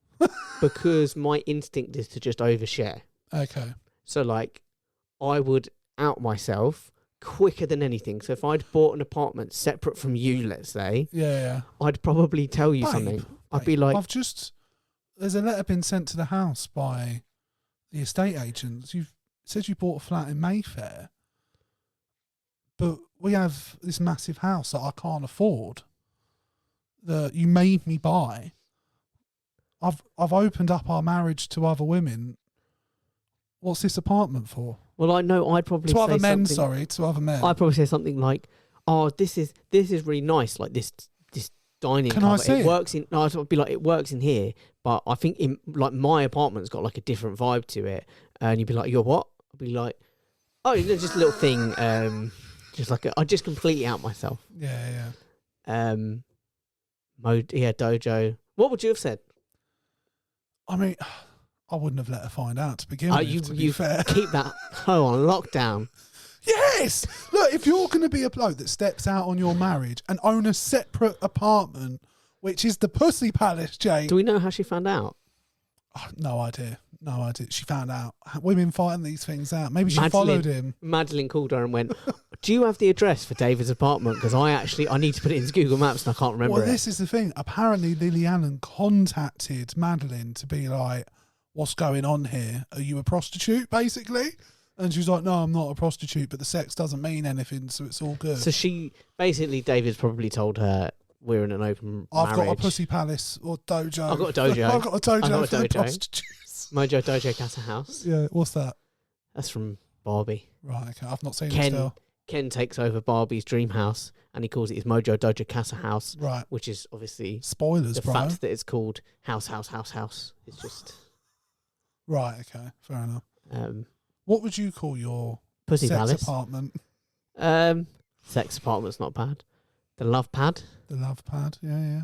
because my instinct is to just overshare. Okay. So like I would out myself quicker than anything. So if I'd bought an apartment separate from you, let's say, I'd probably tell you something. I'd be like, there's a letter been sent to the house by the estate agents. You've said you bought a flat in Mayfair, but we have this massive house that I can't afford that you made me buy. I've opened up our marriage to other women. What's this apartment for? Well, I know I'd probably to say other men. something, Sorry, to other men. I'd probably say something like, "Oh, this is really nice. Like this dining. Can cover. I see it? Works in." No, I'd be like, "It works in here, but I think in like my apartment's got like a different vibe to it." And you'd be like, "You're what?" I'd be like, "Oh, just a little thing. Just like I just completely out myself." Yeah. Dojo. What would you have said? I mean, I wouldn't have let her find out to begin with, to be fair. Keep that hoe on lockdown. Yes! Look, if you're going to be a bloke that steps out on your marriage and own a separate apartment, which is the Pussy Palace, Jake. Do we know how she found out? Oh, no idea. She found out. Women find these things out. Maybe she followed him. Madeline called her and went, "Do you have the address for David's apartment? Because I need to put it into Google Maps and I can't remember it." Well, this is the thing. Apparently, Lily Allen contacted Madeline to be like, "What's going on here? Are you a prostitute, basically?" And she's like, "No, I'm not a prostitute, but the sex doesn't mean anything, so it's all good." So David's probably told her, "We're in an open marriage. I've got a Pussy Palace or dojo. I've got a dojo. I've got a dojo for the prostitutes." Mojo Dojo Casa House. Yeah, what's that? That's from Barbie. Right, okay. I've not seen it still. Ken takes over Barbie's dream house and he calls it his Mojo Dojo Casa House. Right. Which is obviously spoilers, the fact that it's called House. It's just right, okay, fair enough. What would you call your Pussy sex Palace apartment? Sex apartment's not bad. The love pad. Yeah.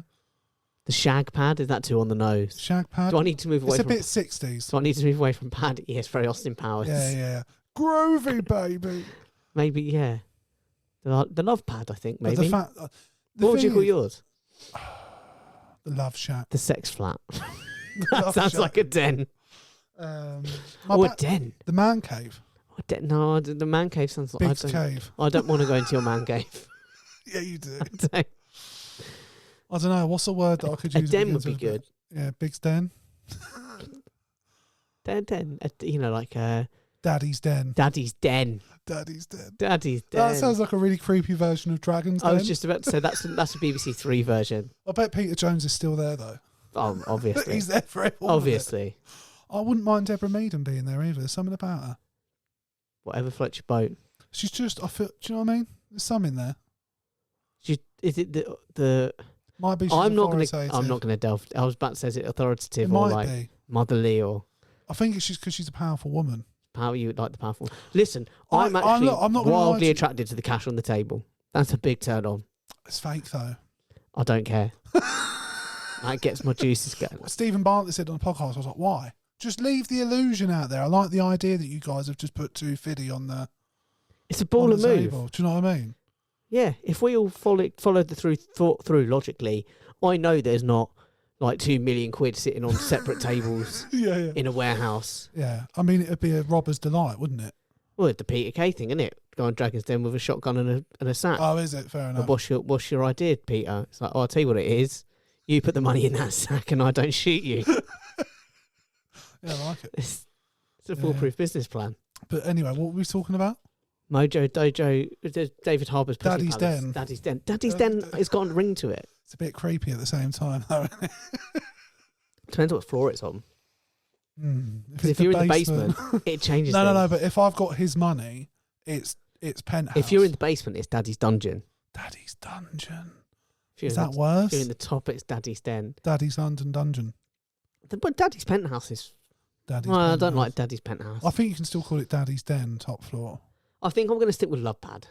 The shag pad, is that too on the nose? Shag pad? Do I need to move away from... It's a bit 60s. Do I need to move away from pad? Yes, very Austin Powers. Yeah. Groovy, baby. Maybe, yeah. The love pad, I think, maybe. What would you call yours? The love shack. The sex flat. That sounds like a den. A den. The man cave. No, the man cave sounds like... Big's cave. I don't want to go into your man cave. Yeah, you do. I don't know. What's the word that I could use? A den would be good. Yeah, Big's den. Den. Like... Daddy's den. Daddy's den. Daddy's den. Daddy's den. That sounds like a really creepy version of Dragon's Den. I was just about to say that's a BBC Three version. I bet Peter Jones is still there though. Obviously. He's there for everyone. Obviously. I wouldn't mind Deborah Meaden being there either. There's something about her. Whatever floats your boat. She's just, I feel, do you know what I mean? There's some in there. Is it the might be. I'm not going to delve. I was about to say, is it authoritative it or might like be. motherly or? I think it's just because she's a powerful woman. How you like the powerful? Listen, I'm actually wildly attracted to the cash on the table. That's a big turn on. It's fake though. I don't care. That gets my juices going. Stephen Bartlett said on the podcast, I was like, why? Just leave the illusion out there. I like the idea that you guys have just put 250 on the. It's a baller move. Table. Do you know what I mean? Yeah, if we all followed thought through logically, I know there's not like 2 million quid sitting on separate tables in a warehouse. Yeah, I mean, it'd be a robber's delight, wouldn't it? Well, it's the Peter Kay thing, isn't it? Go on Dragon's Den with a shotgun and a sack. Oh, is it? Fair enough. What's your idea, Peter? It's like, I'll tell you what it is. You put the money in that sack and I don't shoot you. Yeah, I like it. It's a foolproof business plan. But anyway, what were we talking about? Mojo Dojo, David Harbour's Pussy Daddy's Palace. Den. Daddy's Den. Daddy's Den has got a ring to it. It's a bit creepy at the same time, though, isn't it? Depends what floor it's on. Because if you're in the basement, it changes. No. But if I've got his money, it's penthouse. If you're in the basement, it's Daddy's Dungeon. Daddy's Dungeon. Is that worse? If you're in the top, it's Daddy's Den. Daddy's London Dungeon. But Daddy's Penthouse is... I don't like Daddy's Penthouse. I think you can still call it Daddy's Den, top floor. I think I'm going to stick with Love Pad.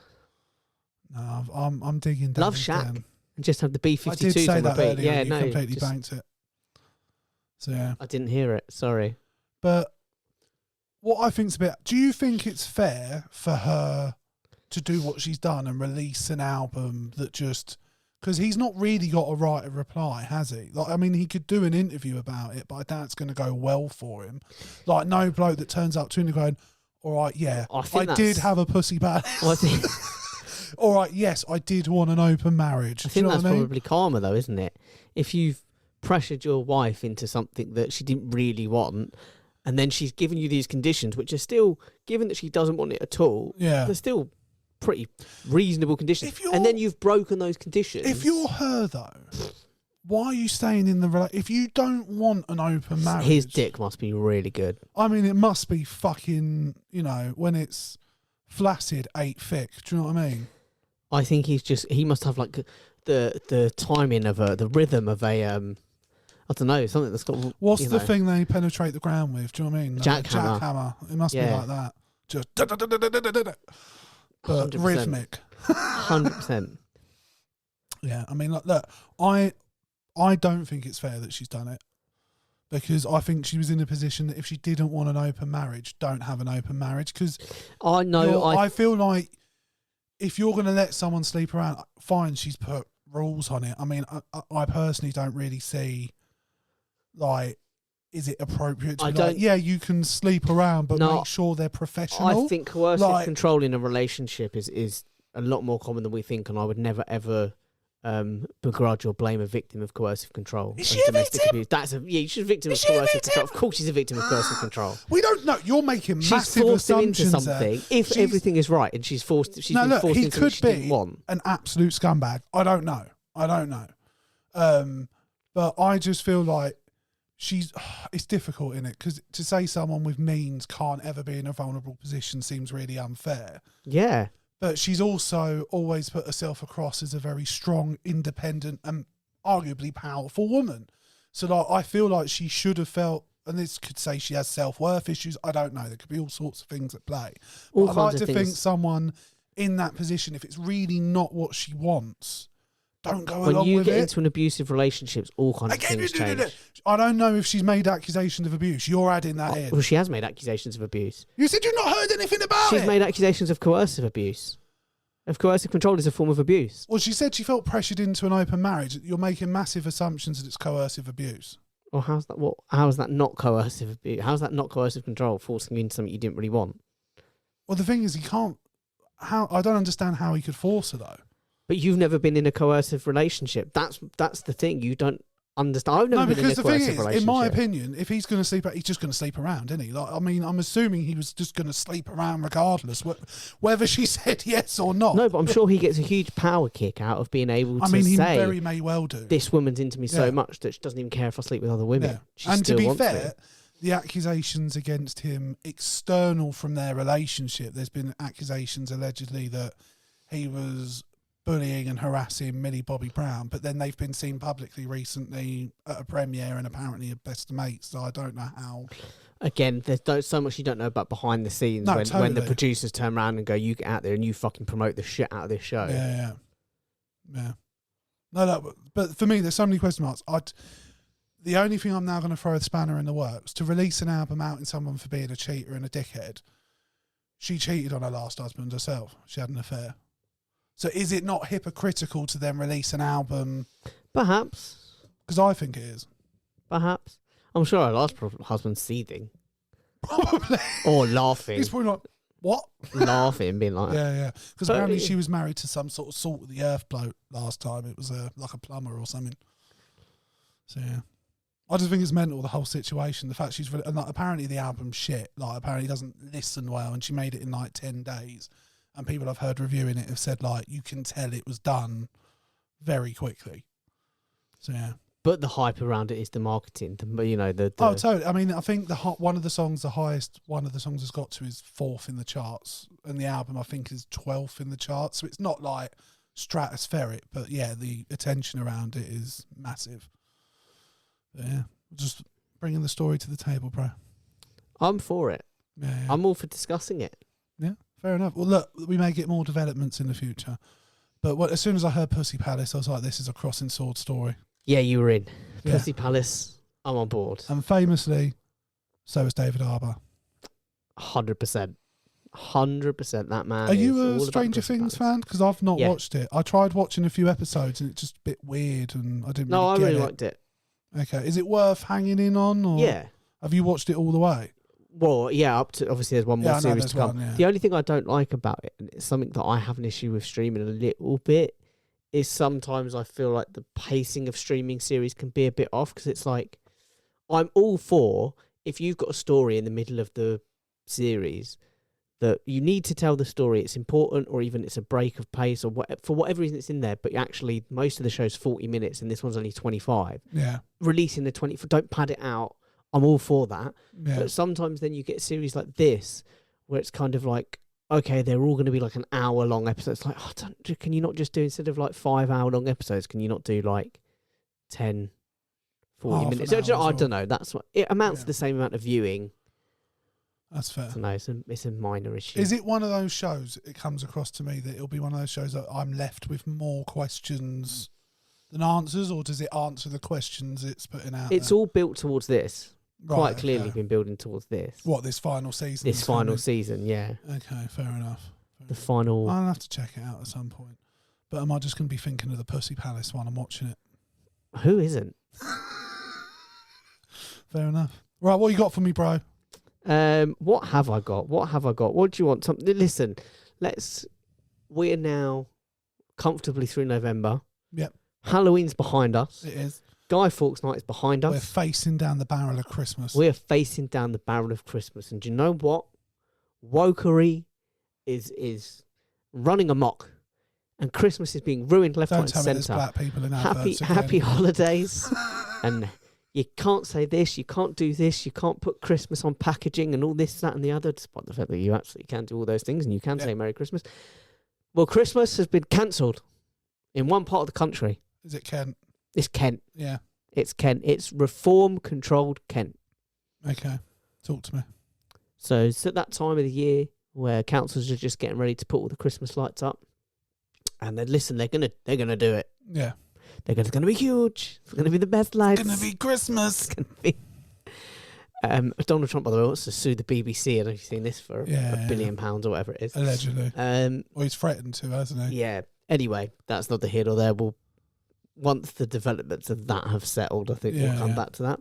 No, I'm digging Daddy's Love Shack. Den. And just have the B-52s I did say on that repeat. earlier. Yeah, You completely banked it. So, yeah. I didn't hear it. Sorry. But what I think's a bit... Do you think it's fair for her to do what she's done and release an album that just... Because he's not really got a right of reply, has he? Like, I mean, he could do an interview about it, but I doubt it's going to go well for him. Like, no bloke that turns up to him and going, all right, yeah, I did have a pussy palace. All right, yes, I did want an open marriage. I think that's probably karma, though, isn't it? If you've pressured your wife into something that she didn't really want, and then she's given you these conditions, which are still, given that she doesn't want it at all, they're still pretty reasonable conditions. And then you've broken those conditions. If you're her, though, why are you staying in the relationship? If you don't want an open marriage... His dick must be really good. I mean, it must be fucking, when it's flaccid, 8 thick. Do you know what I mean? I think he must have like the timing of the rhythm of a, I don't know, something that's got... What's the thing they penetrate the ground with? Do you know what I mean? Jackhammer. It must be like that. Just... But 100%. Rhythmic. 100%. Yeah, I mean, look, I don't think it's fair that she's done it, because I think she was in a position that if she didn't want an open marriage, don't have an open marriage. Because I feel like if you're going to let someone sleep around, fine, she's put rules on it. I mean, I personally don't really see, like, is it appropriate to be like, yeah, you can sleep around, but make sure they're professional? I think coercive control in a relationship is a lot more common than we think, and I would never, ever begrudge or blame a victim of coercive control. Is she a victim? Abuse. She's a victim of coercive control. Of course she's a victim of coercive control. We don't know. You're making massive assumptions. She's forced him into something. If everything is right, and she's been forced into something she didn't want. An absolute scumbag. I don't know. But I just feel like it's difficult, innit? Because to say someone with means can't ever be in a vulnerable position seems really unfair. Yeah. But she's also always put herself across as a very strong, independent, and arguably powerful woman. So like, I feel like she should have felt, and this could say she has self-worth issues. I don't know. There could be all sorts of things at play. But I'd like to think someone in that position, if it's really not what she wants, don't go along with it. When you get into an abusive relationship, all kinds of things change. I don't know if she's made accusations of abuse. You're adding that in. Well, she has made accusations of abuse. You said you've not heard anything about it. She's made accusations of coercive abuse. If coercive control is a form of abuse. Well, she said she felt pressured into an open marriage. You're making massive assumptions that it's coercive abuse. Well, how's that? What? How is that not coercive abuse? How's that not coercive control? Forcing you into something you didn't really want. Well, the thing is, he can't. How I don't understand how he could force her though. But you've never been in a coercive relationship. That's the thing. You don't understand. I've never been in a coercive relationship. In my opinion, if he's going to sleep, he's just going to sleep around, isn't he? Like, I mean, I'm assuming he was just going to sleep around regardless, whether she said yes or not. No, but I'm sure he gets a huge power kick out of being able to he say, very may well do. This woman's into me so much that she doesn't even care if I sleep with other women. Yeah. And to be fair, the accusations against him external from their relationship, there's been accusations allegedly that he was bullying and harassing Millie Bobby Brown, but then they've been seen publicly recently at a premiere and apparently are best mates, so I don't know how. Again, there's so much you don't know about behind the scenes when the producers turn around and go, you get out there and you fucking promote the shit out of this show. Yeah. No, but for me, there's so many question marks. The only thing I'm now going to throw a spanner in the works, to release an album outing someone for being a cheater and a dickhead, she cheated on her last husband herself. She had an affair. So is it not hypocritical to then release an album? Perhaps. Because I think it is. Perhaps. I'm sure her last husband's seething. Probably. Or laughing. He's probably like, what? Laughing, being like... Yeah. Because apparently she was married to some sort of salt of the earth bloke last time. It was like a plumber or something. So, yeah. I just think it's mental, the whole situation. The fact she's... And like, apparently the album's shit. Like, apparently it doesn't listen well, and she made it in like 10 days. And people I've heard reviewing it have said, like, you can tell it was done very quickly. So, yeah. But the hype around it is the marketing. Oh, totally. I mean, I think one of the songs, the highest one of the songs has got to is 4th in the charts. And the album, I think, is 12th in the charts. So it's not, like, stratospheric. But, yeah, the attention around it is massive. But, yeah. Just bringing the story to the table, bro. I'm for it. Yeah. I'm all for discussing it. Yeah. Fair enough. Well, look, we may get more developments in the future. But as soon as I heard Pussy Palace, I was like, this is a CrossingSwords story. Yeah, you were in. Pussy Palace, I'm on board. And famously, so is David Harbour. 100%. 100% that man. Are you a Stranger Things fan? Because I've not watched it. I tried watching a few episodes and it's just a bit weird and I didn't really get it. No, I really liked it. Okay. Is it worth hanging in on? Or yeah. Have you watched it all the way? Well, yeah, up to obviously there's one more series to come. Yeah. The only thing I don't like about it, and it's something that I have an issue with streaming a little bit, is sometimes I feel like the pacing of streaming series can be a bit off, because it's like, I'm all for, if you've got a story in the middle of the series that you need to tell the story, it's important, or even it's a break of pace, or for whatever reason it's in there, but actually most of the show's 40 minutes and this one's only 25. Yeah. Releasing the 20, don't pad it out. I'm all for that. Yeah. But sometimes then you get series like this where it's kind of like, okay, they're all going to be like an hour-long episode. It's like, can you not just do, instead of like 5-hour-long episodes, can you not do like 10, 40 minutes? I don't know. That's what it amounts to the same amount of viewing. That's fair. So no, it's a minor issue. Is it one of those shows, it comes across to me that it'll be one of those shows that I'm left with more questions than answers, or does it answer the questions it's putting out? It's all built towards this. Right, quite clearly been building towards this. What, this final season? This final season, yeah. Okay, fair enough. Final... I'll have to check it out at some point. But am I just going to be thinking of the Pussy Palace while I'm watching it? Who isn't? Fair enough. Right, what you got for me, bro? What have I got? What do you want? Listen, we're now comfortably through November. Yep. Halloween's behind us. It is. Guy Fawkes Night is behind us. We're facing down the barrel of Christmas. We're facing down the barrel of Christmas. And do you know what? Wokery is running amok. And Christmas is being ruined left, right and centre. Don't tell me there's black people in adverts Happy holidays. And you can't say this, you can't do this, you can't put Christmas on packaging and all this, that and the other, despite the fact that you absolutely can do all those things and you can say Merry Christmas. Well, Christmas has been cancelled in one part of the country. Is it Kent? It's Kent. Yeah. It's Kent. It's reform-controlled Kent. Okay. Talk to me. So it's at that time of the year where councils are just getting ready to put all the Christmas lights up. And then, listen, they're gonna do it. Yeah. It's going to be huge. It's going to be the best lights. It's going to be Christmas. It's going to be... Donald Trump, by the way, wants to sue the BBC. I don't know if you've seen this for £1 billion or whatever it is. Allegedly. Well, he's threatened to, hasn't he? Yeah. Anyway, that's not the here or there. Once the developments of that have settled, I think we'll come back to that.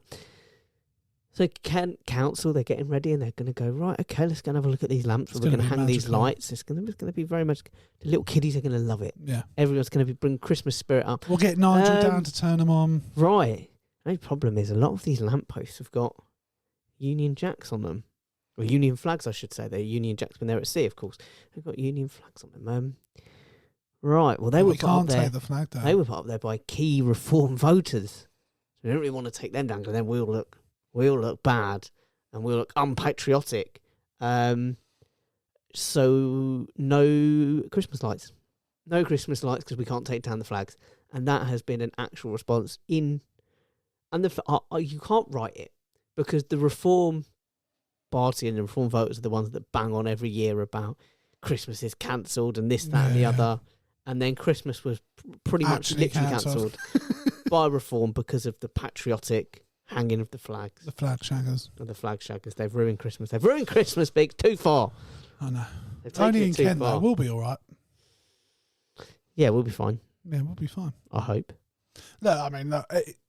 So Kent Council, they're getting ready and they're going to go, right, okay, let's go and have a look at these lamps. We're going to hang these lights. It's going to be very much, the little kiddies are going to love it. Yeah. Everyone's going to bring Christmas spirit up. We'll get Nigel down to turn them on. Right. The only problem is a lot of these lampposts have got Union Jacks on them. Or Union flags, I should say. They're Union Jacks when they're at sea, of course. They've got Union flags on them. Right, well, they were put up there. Take the flag down. They were put up there by key Reform voters. So we don't really want to take them down because then we'll look bad and we'll look unpatriotic. So no Christmas lights. No Christmas lights because we can't take down the flags. And that has been an actual response you can't write it because the Reform Party and the Reform voters are the ones that bang on every year about Christmas is cancelled and this, that and the other. And then Christmas was pretty much literally cancelled by Reform because of the patriotic hanging of the flags. The flag shaggers. And the flag shaggers. They've ruined Christmas. They've ruined Christmas big too far. I know. Only in Kent, though. We'll be all right. Yeah, we'll be fine. Yeah, we'll be fine. I hope. Look, I mean,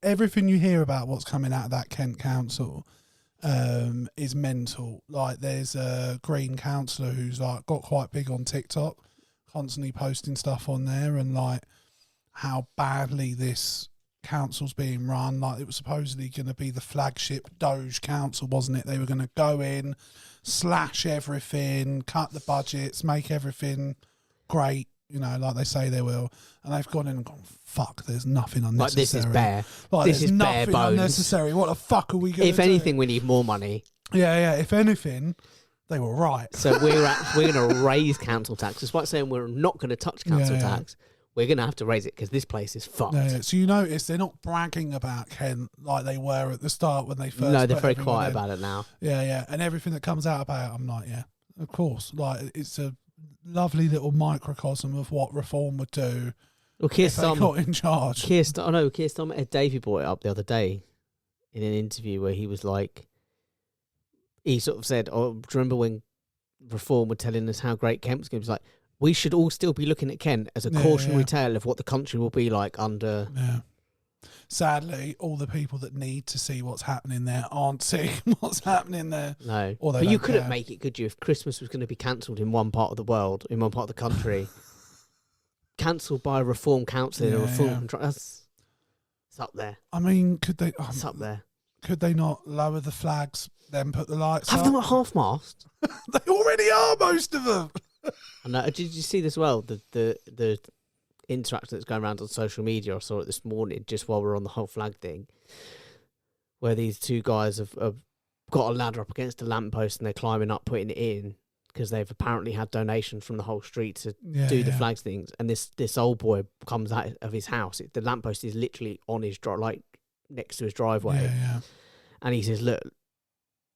everything you hear about what's coming out of that Kent Council is mental. Like, there's a Green councillor who's like got quite big on TikTok, constantly posting stuff on there and like how badly this council's being run. Like, it was supposedly going to be the flagship Doge council, wasn't it? They were going to go in, slash everything, cut the budgets, make everything great, you know, like they say they will. And they've gone in and gone, fuck, there's nothing unnecessary. Like, this is bare. Like, this is bare bones. Unnecessary. What the fuck are we going to do? If anything, we need more money. Yeah. If anything, they were right. So we're going to raise council tax. Despite saying we're not going to touch council tax, we're going to have to raise it because this place is fucked. Yeah. So you notice they're not bragging about Kent like they were at the start when they first. No, they're very quiet about it now. Yeah. And everything that comes out about it, I'm like, yeah, of course. Like, it's a lovely little microcosm of what Reform would do. Well, Keir if they got in charge. Keir Starmer, Ed Davey brought it up the other day in an interview where he was like, he sort of said, "Oh, do you remember when Reform were telling us how great Kent was going to be?" He was like, we should all still be looking at Kent as a cautionary tale of what the country will be like under. Yeah. Sadly, all the people that need to see what's happening there aren't seeing what's happening there. No, but you couldn't make it, could you? If Christmas was going to be cancelled in one part of the world, in one part of the country, cancelled by a Reform council in a Reform control, it's up there. I mean, could they? It's up there. Could they not lower the flags, then put the lights up? Have them at half-mast? They already are, most of them. I know. Did you see this? Well, the interaction that's going around on social media. I saw it this morning, just while we're on the whole flag thing, where these two guys have got a ladder up against a lamppost and they're climbing up, putting it in because they've apparently had donations from the whole street to do the flags things. And this old boy comes out of his house. The lamppost is literally on his like next to his driveway, and he says, "Look,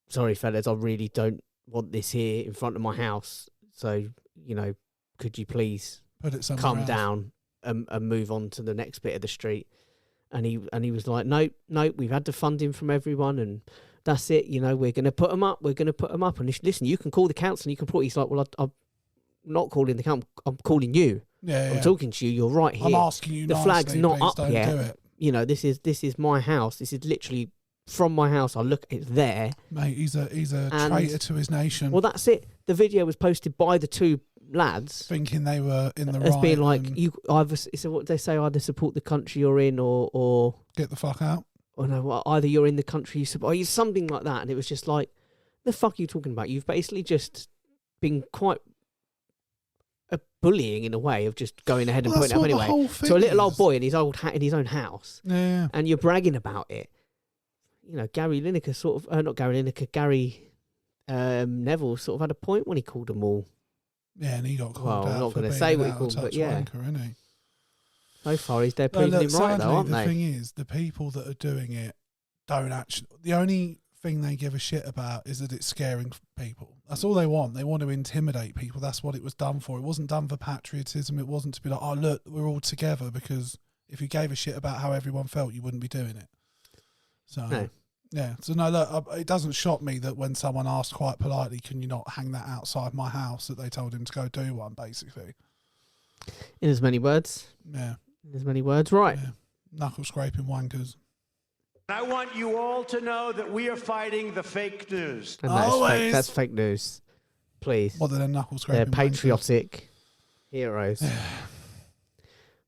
sorry fellas, I really don't want this here in front of my house. So, you know, could you please put it come down and move on to the next bit of the street?" And he was like, nope, we've had the funding from everyone and that's it. You know, we're going to put them up. And listen, you can call the council and you can put, he's like, well, I'm not calling the council. I'm calling you. I'm talking to you. You're right here. I'm asking you. The flag's not up yet. You know, this is my house. This is literally from my house. I look, it's there. Mate, he's a traitor to his nation. Well, that's it. The video was posted by the two lads, thinking they were in the right. As being like, you either, so what they say, either support the country you're in or get the fuck out. Or no, well, either you're in the country you support, or something like that. And it was just like, the fuck are you talking about? You've basically just been quite bullying in a way of just going ahead and putting it up anyway to a little old boy in his own house. Yeah. And you're bragging about it. You know, Gary Neville sort of had a point when he called them all. Yeah, and he got called out. Well, I'm not going to say what he called them, but yeah. Wanker, so far, they're proving him right, though, aren't they? The thing is, the people that are doing it don't actually. The only thing they give a shit about is that it's scaring people. That's all they want. They want to intimidate people. That's what it was done for. It wasn't done for patriotism. It wasn't to be like, oh, look, we're all together. Because if you gave a shit about how everyone felt, you wouldn't be doing it. So, no. Yeah. So no, look, it doesn't shock me that when someone asked quite politely, "Can you not hang that outside my house?" that they told him to go do one, basically. In as many words. Yeah. In as many words, right? Yeah. Knuckle scraping wankers. I want you all to know that we are fighting the fake news. And that's fake news. Please. What, they're knuckle scraping? They're patriotic heroes.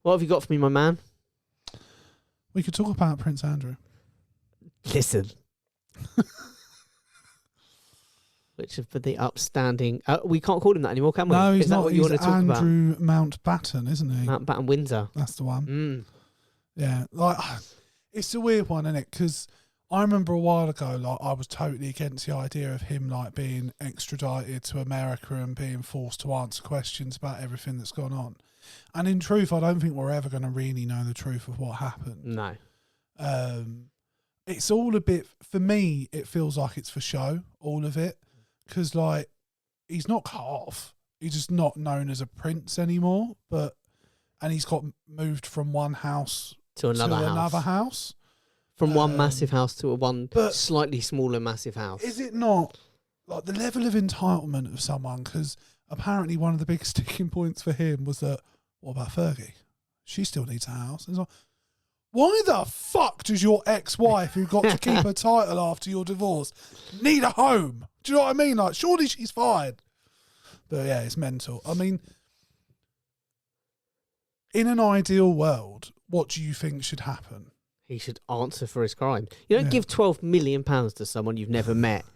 What have you got for me, my man? We could talk about Prince Andrew. Listen. Which for the upstanding... we can't call him that anymore, can we? No, he's Is that not. what you want to talk about? Andrew Mountbatten, isn't he? Mountbatten-Windsor. That's the one. Mm. Yeah. Like, it's a weird one, isn't it? Because I remember a while ago, like, I was totally against the idea of him, like, being extradited to America and being forced to answer questions about everything that's gone on. And in truth, I don't think we're ever going to really know the truth of what happened. No. It's all a bit, for me, it feels like it's for show, all of it. Because, like, he's not cut off. He's just not known as a prince anymore. And he's got moved from one house to another house. From one massive house to one slightly smaller massive house. Is it not, like, the level of entitlement of someone? Because apparently one of the big sticking points for him was that, what about Fergie? She still needs a house. And it's like, why the fuck does your ex-wife, who got to keep her title after your divorce, need a home? Do you know what I mean? Like, surely she's fine. But yeah, it's mental. I mean, in an ideal world, what do you think should happen? He should answer for his crime. You don't give £12 million to someone you've never met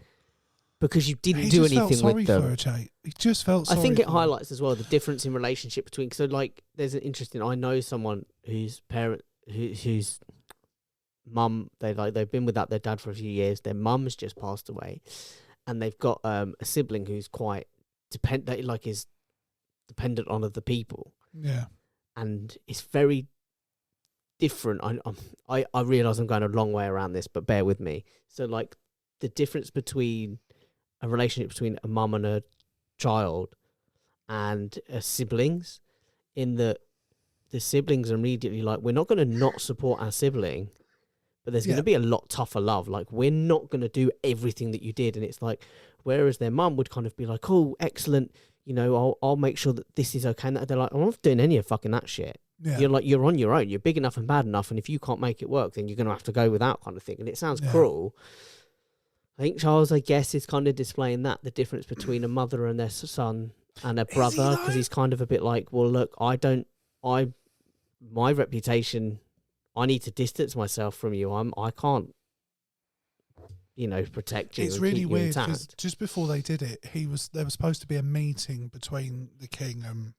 because you didn't do anything with them. He just felt sorry. I think it highlights as well the difference in relationship between. So, like, there's an interesting. I know someone whose mum, they've been without their dad for a few years. Their mum's just passed away, and they've got a sibling who's quite is dependent on other people. Yeah, and it's very different. I realise I'm going a long way around this, but bear with me. So, like, the difference between a relationship between a mum and a child and siblings, in that the siblings are immediately like, we're not going to not support our sibling, but there's going to be a lot tougher love. Like, we're not going to do everything that you did. And it's like, whereas their mum would kind of be like, oh, excellent, you know, I'll make sure that this is okay. And they're like, I'm not doing any of fucking that shit. Yeah. You're like, you're on your own. You're big enough and bad enough. And if you can't make it work, then you're going to have to go without, kind of thing. And it sounds cruel. I think Charles, I guess, is kind of displaying the difference between a mother and their son and a brother, because he's kind of a bit like, well, look, my reputation, I need to distance myself from you. I can't, protect you. It's really weird because just before they did it, there was supposed to be a meeting between the king and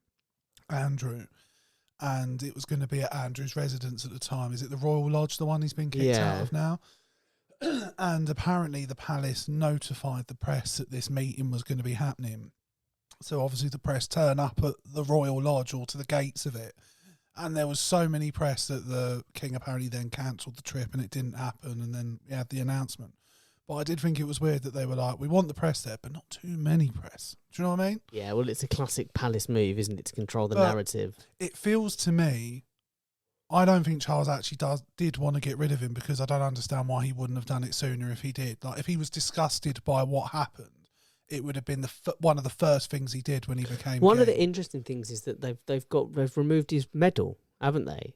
Andrew, and it was going to be at Andrew's residence at the time. Is it the Royal Lodge, the one he's been kicked out of now? And apparently the palace notified the press that this meeting was going to be happening. So obviously the press turn up at the Royal Lodge or to the gates of it. And there was so many press that the king apparently then cancelled the trip and it didn't happen. And then we had the announcement. But I did think it was weird that they were like, we want the press there, but not too many press. Do you know what I mean? Yeah, well, it's a classic palace move, isn't it, to control the narrative? It feels to me, I don't think Charles actually did want to get rid of him, because I don't understand why he wouldn't have done it sooner if he did. Like, if he was disgusted by what happened, it would have been one of the first things he did when he became One king. of the interesting things is that they've removed his medal, haven't they?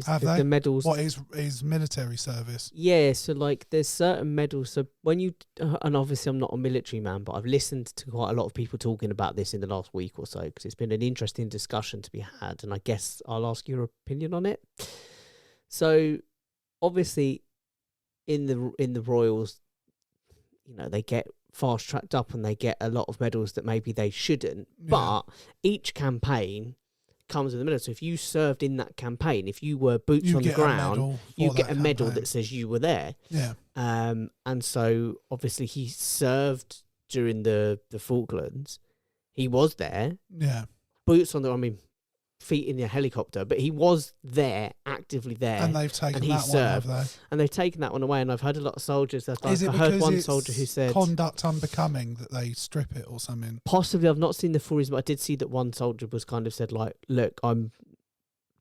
Have they? The medals. What, his military service? Yeah, so like there's certain medals. So when you, and obviously I'm not a military man, but I've listened to quite a lot of people talking about this in the last week or so, because it's been an interesting discussion to be had, and I guess I'll ask your opinion on it. So obviously in the royals, they get fast tracked up and they get a lot of medals that maybe they shouldn't, but each campaign comes in the middle. So if you served in that campaign, if you were boots on the ground, you get a medal that says you were there. Yeah. And so obviously he served during the Falklands. He was there. Yeah. Boots on the, feet in the helicopter, but he was there, actively there. And they've taken that one, have they? And they've taken that one away, and I've heard a lot of soldiers. I heard one soldier who said conduct unbecoming that they strip it or something. Possibly, I've not seen the full reason, but I did see that one soldier was kind of said, like, look,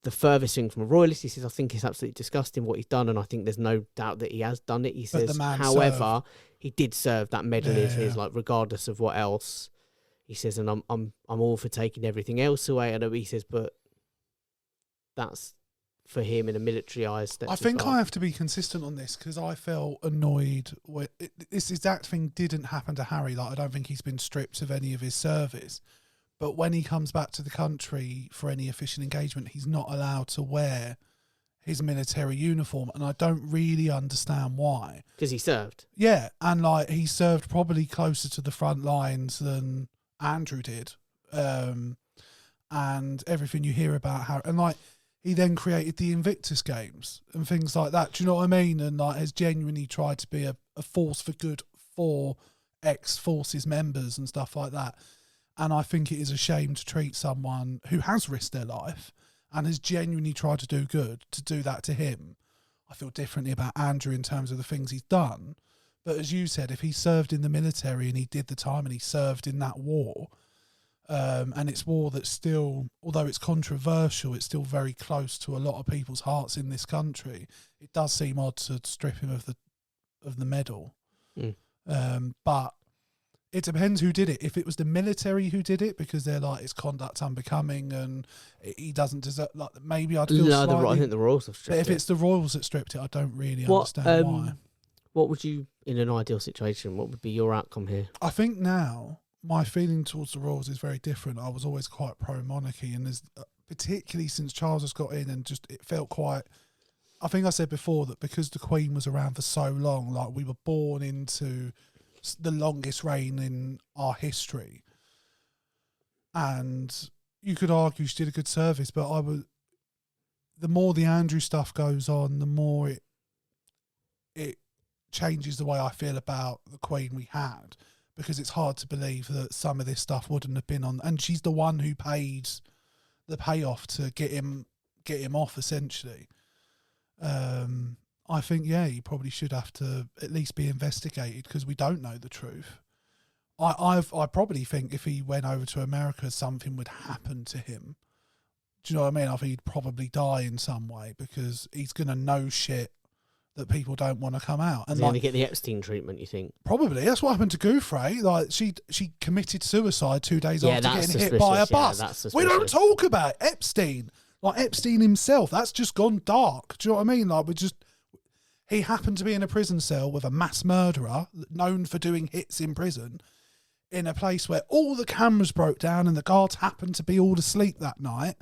the furthest thing from a royalist. He says, I think it's absolutely disgusting what he's done, and I think there's no doubt that he has done it. He says, however, he did serve. That medal is his, like, regardless of what else. He says, and I'm all for taking everything else away. And he says, but that's for him in a military eyes. I think I have to be consistent on this because I felt annoyed when this exact thing didn't happen to Harry. Like, I don't think he's been stripped of any of his service, but when he comes back to the country for any official engagement, he's not allowed to wear his military uniform, and I don't really understand why. Because he served. Yeah, and like he served probably closer to the front lines than Andrew did, and everything you hear about how, and like he then created the Invictus Games and things like that. Do you know what I mean? And like has genuinely tried to be a force for good for ex-forces members and stuff like that. And I think it is a shame to treat someone who has risked their life and has genuinely tried to do good, to do that to him. I feel differently about Andrew in terms of the things he's done. But as you said, if he served in the military and he did the time and he served in that war, and it's war that's still, although it's controversial, it's still very close to a lot of people's hearts in this country, it does seem odd to strip him of the medal. But it depends who did it. If it was the military who did it because they're like, it's conduct unbecoming and he doesn't deserve, like, maybe I'd feel slightly... I think the royals have stripped it. But if it's the royals that stripped it, I don't really understand why. What would you, in an ideal situation, what would be your outcome here? I think now my feeling towards the royals is very different. I was always quite pro-monarchy, and there's, particularly since Charles has got in, and just it felt quite... I think I said before that because the Queen was around for so long, like we were born into the longest reign in our history, and you could argue she did a good service, but the more the Andrew stuff goes on, the more it changes the way I feel about the Queen we had, because it's hard to believe that some of this stuff wouldn't have been on, and she's the one who paid the payoff to get him off, essentially. I think, yeah, he probably should have to at least be investigated because we don't know the truth. I probably think if he went over to America, something would happen to him. Do you know what I mean? I think he'd probably die in some way because he's going to know shit that people don't want to come out. And he's going to get the Epstein treatment, you think? Probably. That's what happened to Gouffre. Like she committed suicide 2 days after getting hit by a bus. We don't talk about Epstein. Like Epstein himself, that's just gone dark. Do you know what I mean? Like he happened to be in a prison cell with a mass murderer known for doing hits in prison in a place where all the cameras broke down and the guards happened to be all asleep that night.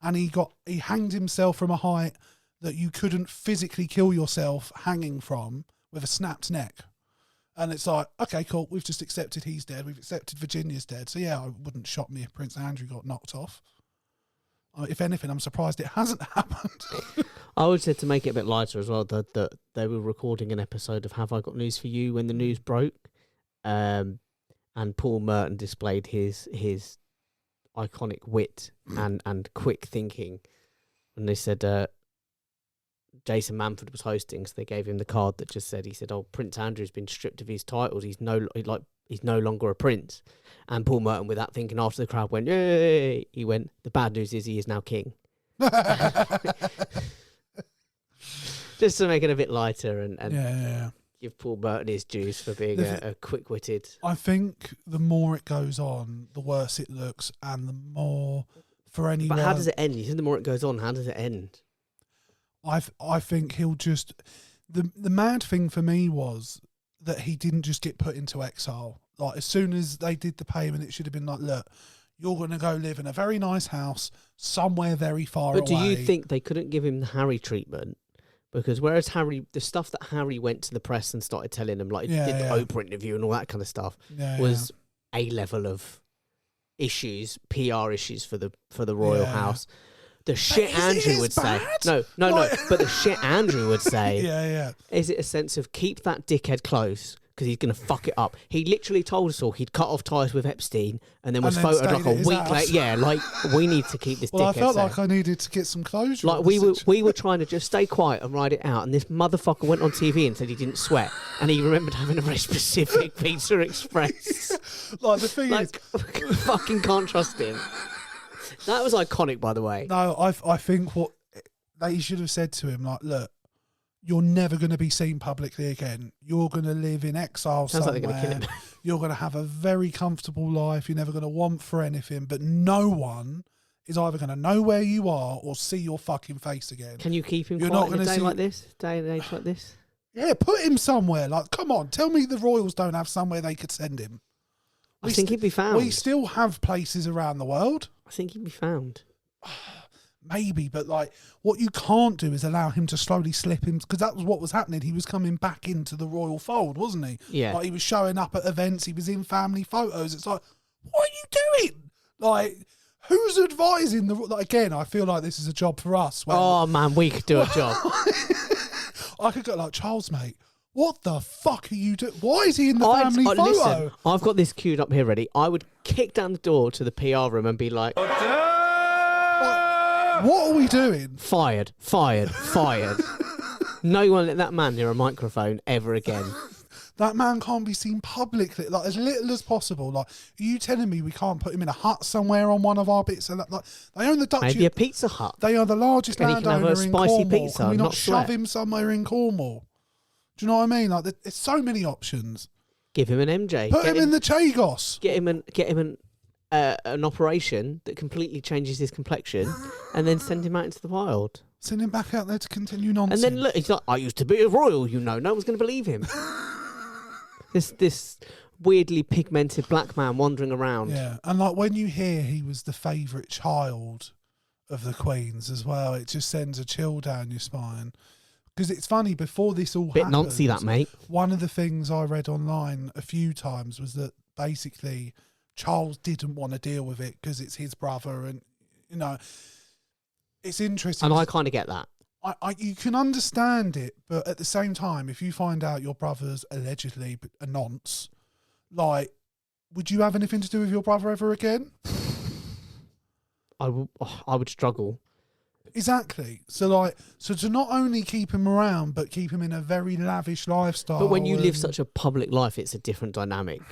And he hanged himself from a height that you couldn't physically kill yourself hanging from with a snapped neck. And it's like, okay, cool. We've just accepted he's dead. We've accepted Virginia's dead. So yeah, it wouldn't shock me if Prince Andrew got knocked off. If anything, I'm surprised it hasn't happened. I would say to make it a bit lighter as well, that they were recording an episode of Have I Got News For You when the news broke. And Paul Merton displayed his iconic wit and quick thinking. And they said Jason Manford was hosting, so they gave him the card that just said, oh, Prince Andrew's been stripped of his titles. He's no longer a prince. And Paul Merton, with that thinking, after the crowd went, yay, he went, the bad news is he is now king. Just to make it a bit lighter and give Paul Merton his dues for being a quick-witted... I think the more it goes on, the worse it looks, and the more for anyone... But how does it end? You said the more it goes on, how does it end? I think he'll just... The mad thing for me was that he didn't just get put into exile. Like, as soon as they did the payment, it should have been like, look, you're going to go live in a very nice house somewhere very far away. But do you think they couldn't give him the Harry treatment? Because whereas Harry, the stuff that Harry went to the press and started telling them, like did the Oprah interview and all that kind of stuff, was a level of issues, PR issues for the royal house. The shit Andrew would say, no, but the shit Andrew would say, is it a sense of keep that dickhead close because he's going to fuck it up. He literally told us all he'd cut off ties with Epstein and then was photoed like a week later. Yeah, like we need to keep this dickhead I felt like I needed to get some closure. Like we were trying to just stay quiet and ride it out, and this motherfucker went on TV and said he didn't sweat, and he remembered having a very specific Pizza Express. Like the thing is, fucking can't trust him. That was iconic, by the way. No, I think what they should have said to him, like, look, you're never going to be seen publicly again. You're going to live in exile somewhere. Like they're going to kill him. You're going to have a very comfortable life. You're never going to want for anything, but no one is either going to know where you are or see your fucking face again. Can you keep him quiet in a day like this? Day and age like this? Yeah, put him somewhere. Like, come on, tell me the Royals don't have somewhere they could send him. I think he'd be found. We still have places around the world. I think he'd be found. Maybe, but like, what you can't do is allow him to slowly slip him, because that was what was happening. He was coming back into the royal fold, wasn't he? Yeah. Like, he was showing up at events. He was in family photos. It's like, what are you doing? Like, who's advising the? Like, again, I feel like this is a job for us. Oh man, we could do a job. I could go like, Charles, mate, what the fuck are you doing? Why is he in the family photo? Listen, I've got this queued up here ready. I would kick down the door to the PR room and be like, what are we doing? Fired. No one let that man near a microphone ever again. That man can't be seen publicly, like, as little as possible. Like, are you telling me we can't put him in a hut somewhere on one of our bits? Like, they own the Dutch. Maybe a Pizza Hut. They are the largest landowner in Cornwall. Pizza, can we not shove sweat. him somewhere in Cornwall? Do you know what I mean? Like, there's so many options. Give him an MJ. Put him in the Chagos. Get him an operation that completely changes his complexion, and then send him out into the wild. Send him back out there to continue nonsense. And then look, he's like, I used to be a royal, you know. No one's going to believe him. This weirdly pigmented black man wandering around. Yeah, and like when you hear he was the favourite child of the Queen's as well, it just sends a chill down your spine. Because it's funny, before this all happened... Bit Nancy that, mate. One of the things I read online a few times was that basically Charles didn't want to deal with it because it's his brother, and, you know, it's interesting. And I kind of get that. You can understand it, but at the same time, if you find out your brother's allegedly a nonce, like, would you have anything to do with your brother ever again? I would struggle. Exactly. So to not only keep him around, but keep him in a very lavish lifestyle. But when you live such a public life, it's a different dynamic.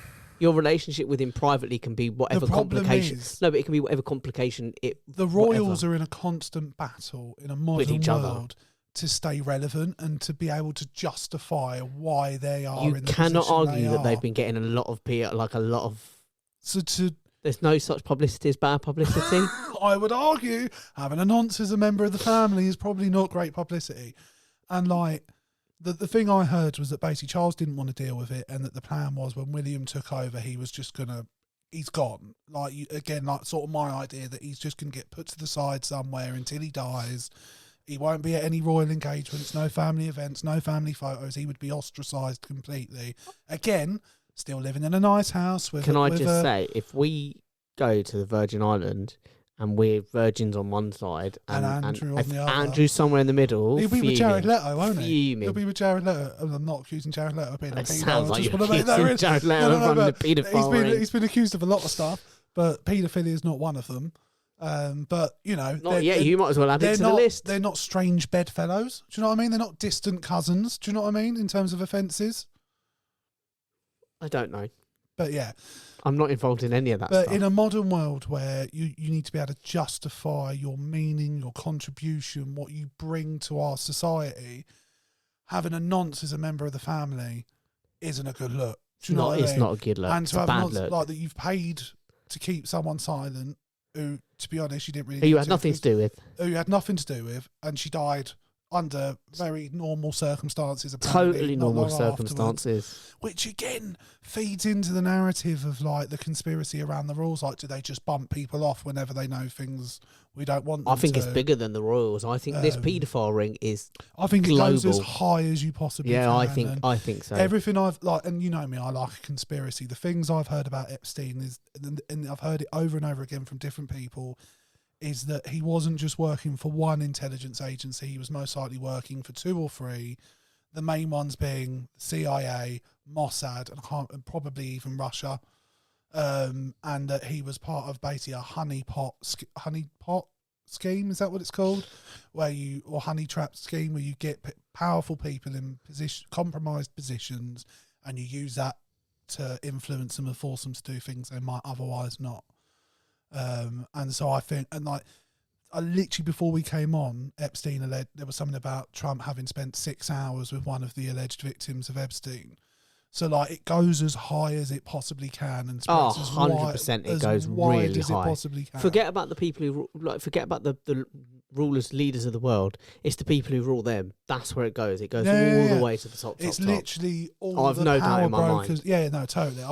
Your relationship with him privately can be whatever complication. No, but it can be whatever complication. The royals are in a constant battle in a modern world to stay relevant and to be able to justify why they are. You in the cannot argue that are. they've been getting a lot of PR, like a lot of. So there's no such publicity as bad publicity. I would argue having a nonce as a member of the family is probably not great publicity, and like. The thing I heard was that basically Charles didn't want to deal with it, and that the plan was when William took over, he was just he's gone. Like, again, like sort of my idea that he's just going to get put to the side somewhere until he dies. He won't be at any royal engagements, no family events, no family photos. He would be ostracised completely. Again, still living in a nice house. Can I just say, if we go to the Virgin Island and we're virgins on one side, and Andrew on the other. Andrew's somewhere in the middle. He'll be with Jared Leto, won't he? Fuming. He'll be with Jared Leto. I'm not accusing Jared Leto of being a It pedophile. sounds like you're accusing Jared Leto of running a paedophile. He's been accused of a lot of stuff, but paedophilia is not one of them. But, you know... Not yet, you might as well add it to the list. They're not strange bedfellows. Do you know what I mean? They're not distant cousins. Do you know what I mean, in terms of offences? I don't know. But, yeah... I'm not involved in any of that stuff. But in a modern world where you need to be able to justify your meaning, your contribution, what you bring to our society, having a nonce as a member of the family isn't a good look. Do you know what I mean? It's not a good look. And it's to a have bad nonce, look. like that you've paid to keep someone silent, who, to be honest, you didn't really... Who you had nothing to do with. Who you had nothing to do with, and she died under very normal circumstances. Totally normal circumstances. Which, again, feeds into the narrative of, like, the conspiracy around the rules. Like, do they just bump people off whenever they know things we don't want them I think to? It's bigger than the royals. I think this paedophile ring is I think global. It goes as high as you possibly can. Yeah, I think so. Everything I've, like, and you know me, I like a conspiracy. The things I've heard about Epstein is, and I've heard it over and over again from different people, is that he wasn't just working for one intelligence agency, he was most likely working for two or three, the main ones being CIA, Mossad, and probably even Russia, and that he was part of basically a honeypot scheme, is that what it's called? Or honey trap scheme, where you get powerful people in compromised positions, and you use that to influence them and force them to do things they might otherwise not. And so I think, and like, I literally, before we came on, Epstein there was something about Trump having spent 6 hours with one of the alleged victims of Epstein. So like, it goes as high as it possibly can, and spreads 100% it goes wide really as high. It possibly can. Forget about the people who forget about the rulers, leaders of the world. It's the people who rule them. That's where it goes. It goes all the way to the top. It's literally all I've the no power doubt in my brokers. mind. Yeah, no, totally.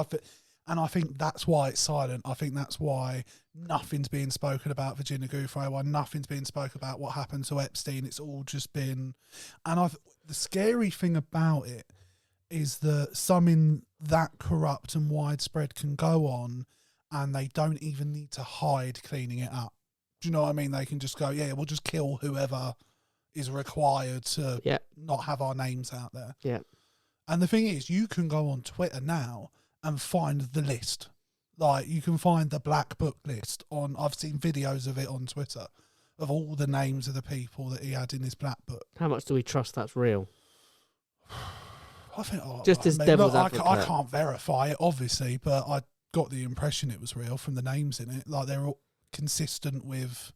And I think that's why it's silent. I think that's why nothing's being spoken about Virginia Giuffre, why nothing's being spoken about what happened to Epstein. It's all just been... And the scary thing about it is that something that corrupt and widespread can go on, and they don't even need to hide cleaning it up. Do you know what I mean? They can just go, yeah, we'll just kill whoever is required to not have our names out there. Yeah. And the thing is, you can go on Twitter now and find the list. Like, you can find the black book list on... I've seen videos of it on Twitter, of all the names of the people that he had in his black book. How much do we trust that's real? I think... devil's advocate. I can't verify it, obviously, but I got the impression it was real from the names in it. Like, they're all consistent with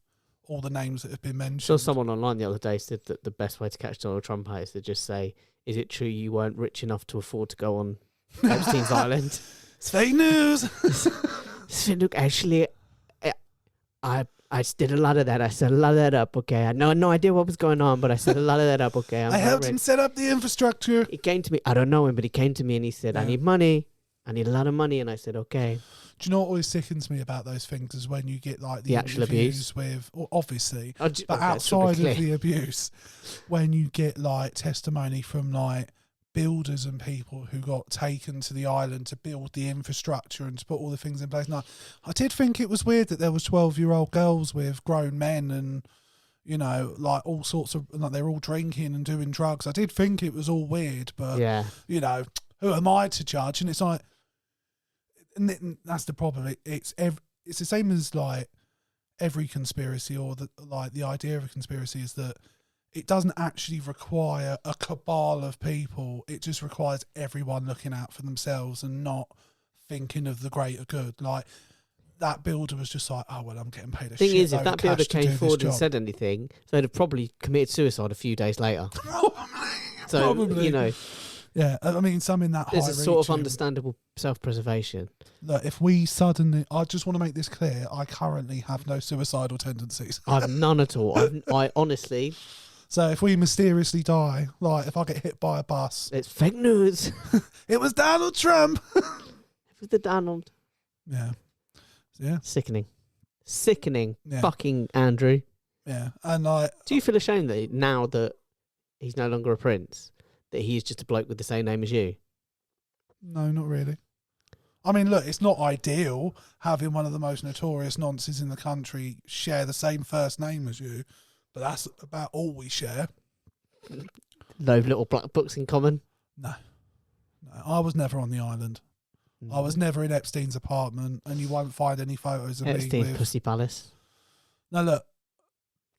all the names that have been mentioned. So someone online the other day said that the best way to catch Donald Trump out is to just say, is it true you weren't rich enough to afford to go on Epstein's Island? It's fake news. So look, actually, I did a lot of that. I set a lot of that up, okay? I had no idea what was going on, but I set a lot of that up, okay? I helped him set up the infrastructure. He came to me. I don't know him, but he came to me and he said, I need money. I need a lot of money. And I said, okay. Do you know what always sickens me about those things is when you get like the actual abuse with, well, obviously, but outside of the abuse, when you get like testimony from like builders and people who got taken to the island to build the infrastructure and to put all the things in place. Now, I did think it was weird that there was 12-year-old girls with grown men and, you know, like all sorts of, like they're all drinking and doing drugs. I did think it was all weird, but, you know, who am I to judge? And it's like, and that's the problem. It's the same as like every conspiracy, or the idea of a conspiracy is that it doesn't actually require a cabal of people. It just requires everyone looking out for themselves and not thinking of the greater good. Like, that builder was just like, oh, well, I'm getting paid a shit. Thing is, if that builder came forward and said anything, they'd have probably committed suicide a few days later. Probably. You know. Yeah, I mean, some in that high there's a sort of understandable self-preservation. Look, if we suddenly... I just want to make this clear. I currently have no suicidal tendencies. I've none at all. I honestly... So if we mysteriously die, like if I get hit by a bus... It's fake news. It was Donald Trump. It was the Donald. Yeah. Yeah. Sickening. Yeah. Fucking Andrew. Yeah. And like... Do you feel ashamed that now that he's no longer a prince, that he's just a bloke with the same name as you? No, not really. I mean, look, it's not ideal having one of the most notorious nonces in the country share the same first name as you, but that's about all we share. No little black books in common? No. I was never on the island. I was never in Epstein's apartment, and you won't find any photos of Epstein's me with... Pussy Palace. Now, look,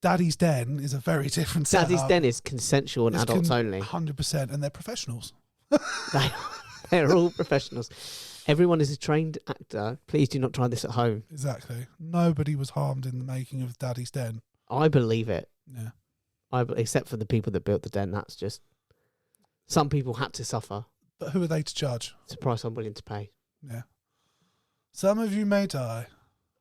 Daddy's Den is a very different setup. Daddy's Den is consensual and adults only. 100%, and they're professionals. They're all professionals. Everyone is a trained actor. Please do not try this at home. Exactly. Nobody was harmed in the making of Daddy's Den. I believe it. Yeah. Except for the people that built the den. That's just... Some people had to suffer. But who are they to judge? It's a price I'm willing to pay. Yeah. Some of you may die.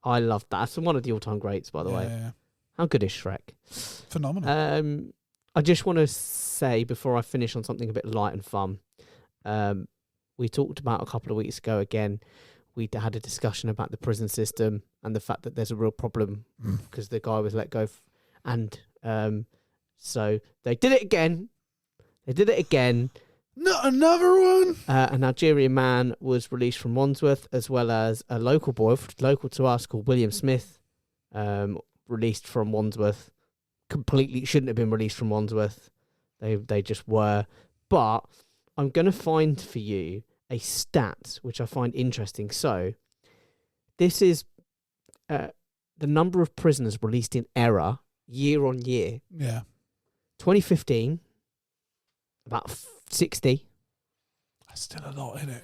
I love that. It's one of the all-time greats, by the way. Yeah. How good is Shrek? Phenomenal. I just want to say, before I finish on something a bit light and fun, we talked about a couple of weeks ago, again, we had a discussion about the prison system and the fact that there's a real problem because the guy was let go. So they did it again. Not another one. A Nigerian man was released from Wandsworth, as well as a local boy, local to us, called William Smith, released from Wandsworth. Completely shouldn't have been released from Wandsworth. They just were. But I'm going to find for you a stat which I find interesting. So this is the number of prisoners released in error year on year. Yeah. 2015, about 60. That's still a lot, isn't it?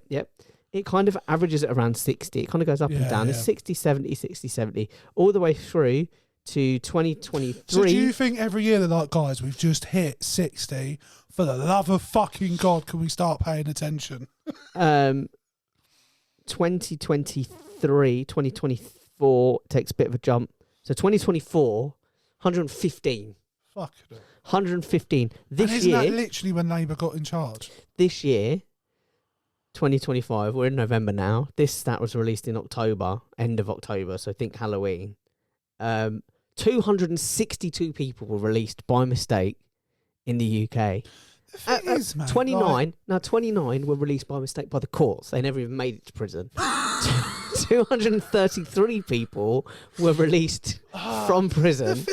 Yep. it kind of averages at around 60. It kind of goes up and down. It's 60, 70, 60, 70, all the way through to 2023. So do you think every year they're like, guys, we've just hit 60. For the love of fucking God, can we start paying attention? 2023, 2024 takes a bit of a jump. So 2024, 115. Fuck it. 115. This isn't year, that literally when Labour got in charge? This year, 2025, we're in November now. This stat was released in October, end of October, so think Halloween. 262 people were released by mistake in the UK. The thing is, man, 29 were released by mistake by the courts. They never even made it to prison. 233 people were released from prison.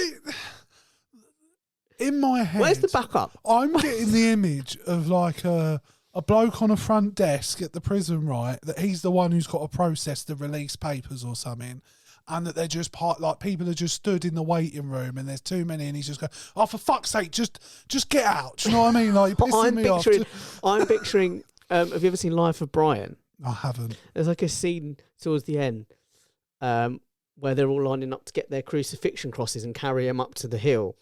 In my head, where's the backup? I'm getting the image of like a bloke on a front desk at the prison, right? That he's the one who's got to process the release papers or something. And that they're just like people are just stood in the waiting room, and there's too many, and he's just going, "Oh, for fuck's sake, just get out." Do you know what I mean? Like, I'm picturing. Have you ever seen Life of Brian? I haven't. There's like a scene towards the end, where they're all lining up to get their crucifixion crosses and carry them up to the hill,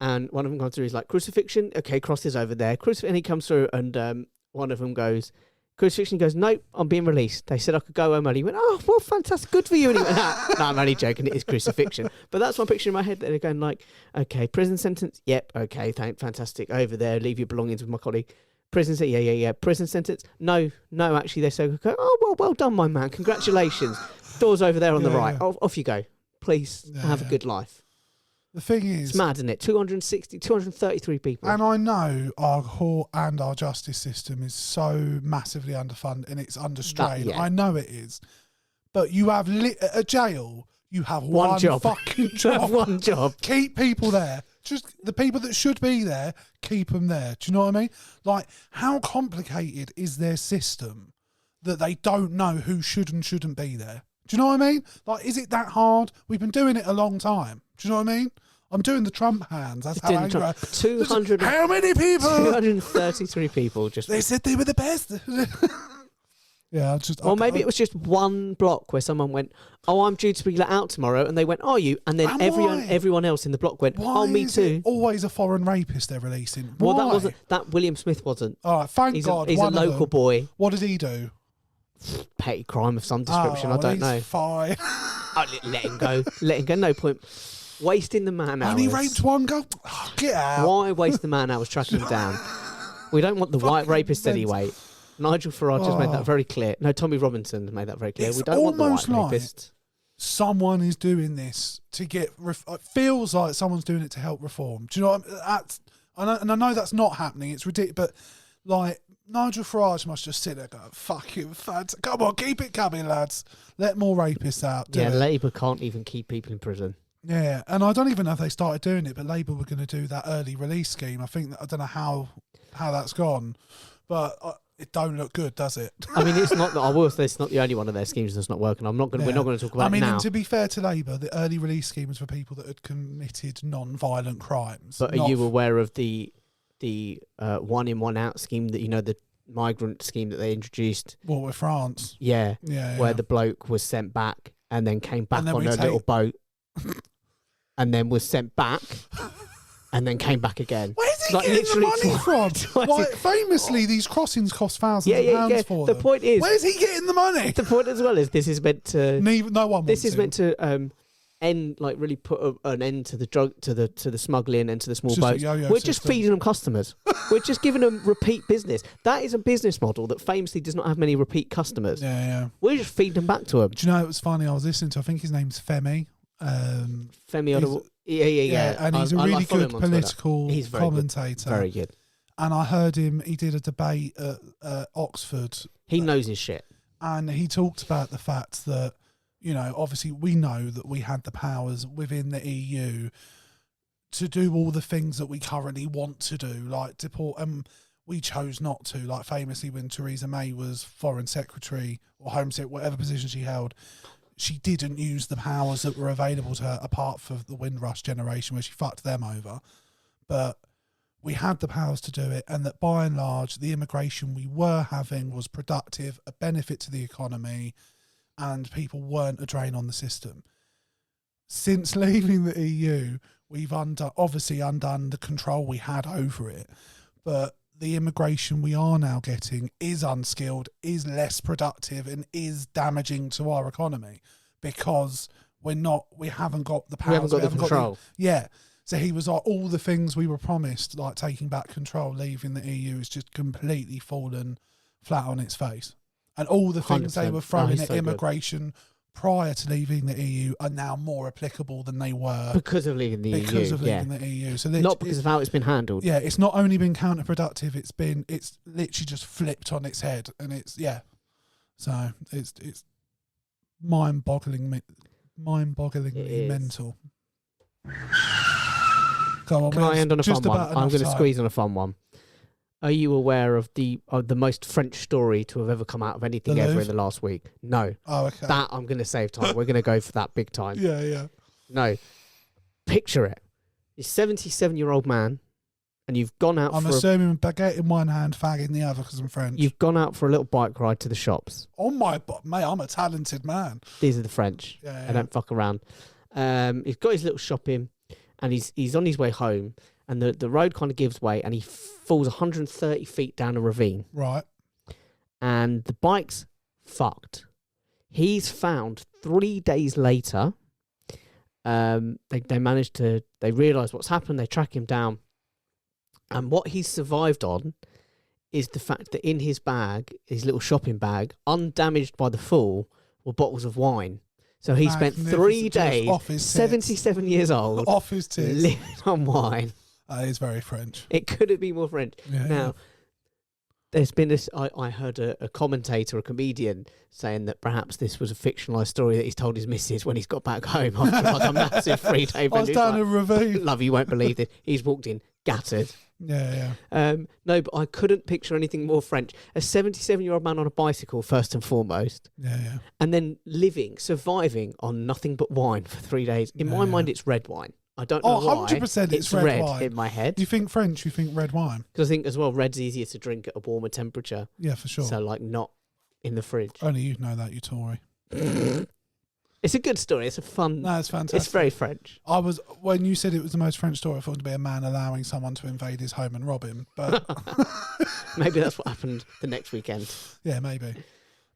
and one of them comes through. He's like, "Crucifixion, okay, crosses over there." And he comes through, and one of them goes, "Crucifixion." He goes, "Nope, I'm being released. They said I could go home early." He went, "Oh, well, fantastic, good for you." And he went, "No, I'm only joking. It is crucifixion." But that's one picture in my head that they're going like, "Okay, prison sentence. Yep, okay, fantastic. Over there, leave your belongings with my colleague. Prison sentence. Yeah. Prison sentence. No. Actually, they say, "Oh, well done, my man. Congratulations. Doors over there on the right. Off you go. Please have a good life." The thing is, it's mad, isn't it? 233 people. And I know our court and our justice system is so massively underfunded and it's under strain. I know it is. But you have a jail, you have one job. Fucking job. One job. Keep people there. Just the people that should be there, keep them there. Do you know what I mean? Like, how complicated is their system that they don't know who should and shouldn't be there? Do you know what I mean? Like, is it that hard? We've been doing it a long time. Do you know what I mean? I'm doing the Trump hands. That's how angry I am. 200. How many people? 233 people. Just. They said they were the best. Yeah, Or maybe it was just one block where someone went, "Oh, I'm due to be let out tomorrow," and they went, "Are you?" And then everyone else in the block went, "Oh, me too." Always a foreign rapist they're releasing. Why? Well, that William Smith wasn't. All right, thank God. He's a local boy. What did he do? Petty crime of some description. I don't know. Fine. Let him go. Let him go. No point wasting the man hours. And he raped one girl. Oh, get out. Why waste the man hours tracking him down? We don't want the white rapist anyway. Nigel Farage has made that very clear. No, Tommy Robinson made that very clear. We don't want the white rapist. Someone is doing this to get. It feels like someone's doing it to help reform. Do you know what I know that's not happening. It's ridiculous, but like Nigel Farage must just sit there going, "Fucking fads, come on, keep it coming, lads. Let more rapists out." Labour can't even keep people in prison. Yeah, and I don't even know if they started doing it, but Labour were going to do that early release scheme. I don't know how that's gone, but it don't look good, does it? I mean, it's not. I will say it's not the only one of their schemes that's not working. We're not going to talk about it now. And to be fair to Labour, the early release scheme was for people that had committed non-violent crimes. But are you aware of the one in, one out scheme that the migrant scheme that they introduced? What, with France? Yeah. Where the bloke was sent back and then came back on a little boat and then was sent back and then came back again. Where's he getting the money from? Famously, these crossings cost thousands of pounds for them. The point is, where's he getting the money? The point as well is this is meant to. No one. This is meant to end, like, really put an end to the drug, to the smuggling and to the small boats. We're just feeding them customers. We're just giving them repeat business. That is a business model that famously does not have many repeat customers. Yeah. We're just feeding them back to them. Do you know, it was funny? I was listening to, I think his name's Femi. Femi. Yeah. And he's a really good political commentator. Very good. And I heard him. He did a debate at Oxford. He knows his shit. And he talked about the fact that, obviously we know that we had the powers within the EU to do all the things that we currently want to do, like deport, and we chose not to. Like famously, when Theresa May was Foreign Secretary or Home Secretary, whatever position she held, she didn't use the powers that were available to her, apart from the Windrush generation, where she fucked them over. But we had the powers to do it, and that by and large, the immigration we were having was productive, a benefit to the economy, and people weren't a drain on the system. Since leaving the EU, we've obviously undone the control we had over it, but the immigration we are now getting is unskilled, is less productive, and is damaging to our economy because we haven't got the powers. We haven't got the control. So he was like, all the things we were promised, like taking back control, leaving the EU, is just completely fallen flat on its face. And all the things they were throwing at immigration prior to leaving the EU are now more applicable than they were because of leaving the EU. Because of leaving the EU. So not because of how it's been handled. Yeah, it's not only been counterproductive, it's literally just flipped on its head, and so it's mind-bogglingly mental. Go on, can I end on a fun one? I'm going to squeeze on a fun one. Are you aware of the most French story to have ever come out of anything ever in the last week? No. Oh, okay. That I'm going to save time. We're going to go for that big time. Yeah. No. Picture it. You're a 77-year-old man, and you've gone out I'm assuming baguette in one hand, fag in the other because I'm French. You've gone out for a little bike ride to the shops. Oh, mate, I'm a talented man. These are the French. Yeah. I don't fuck around. He's got his little shopping, and he's on his way home, and the road kind of gives way, and he falls 130 feet down a ravine. Right. And the bike's fucked. He's found 3 days later. They realise what's happened. They track him down, and what he's survived on is the fact that in his bag, his little shopping bag, undamaged by the fall, were bottles of wine. So he spent 3 days, 77 years old, off his tits, living on wine. That is very French. It couldn't be more French. Yeah, now, there's been this. I heard a commentator, a comedian, saying that perhaps this was a fictionalised story that he's told his missus when he's got back home after like a massive 3-day. I was down a ravine. Love, you won't believe this. He's walked in gutted. Yeah. No, but I couldn't picture anything more French. A 77-year-old man on a bicycle, first and foremost. Yeah. And then surviving on nothing but wine for 3 days. In my mind, it's red wine. I don't know why. 100% it's red wine. In my head. You think French, you think red wine. Because I think as well, red's easier to drink at a warmer temperature. Yeah, for sure. So like not in the fridge. Only you know that, you Tory. It's a good story. It's a fun... No, it's fantastic. It's very French. When you said it was the most French story, I thought it would be a man allowing someone to invade his home and rob him. But maybe that's what happened the next weekend. Yeah, maybe.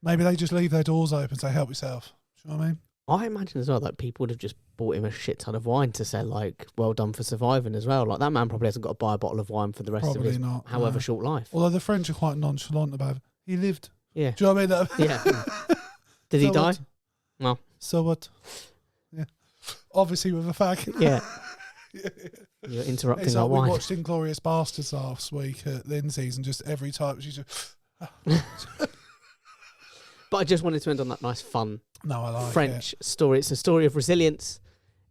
Maybe they just leave their doors open and say, help yourself. Do you know what I mean? I imagine as well that people would have just bought him a shit ton of wine to say, like, well done for surviving as well. Like, that man probably hasn't got to buy a bottle of wine for the rest of his however short life. Although the French are quite nonchalant about it. He lived. Yeah. Do you know what I mean? Yeah. Did he die? No. So what? Yeah. Obviously with a fag. Yeah. You're interrupting it's our like wine. We watched Inglourious Bastards last week at Lindsay's, and just every time she just... But I just wanted to end on that nice, fun French it. story. It's a story of resilience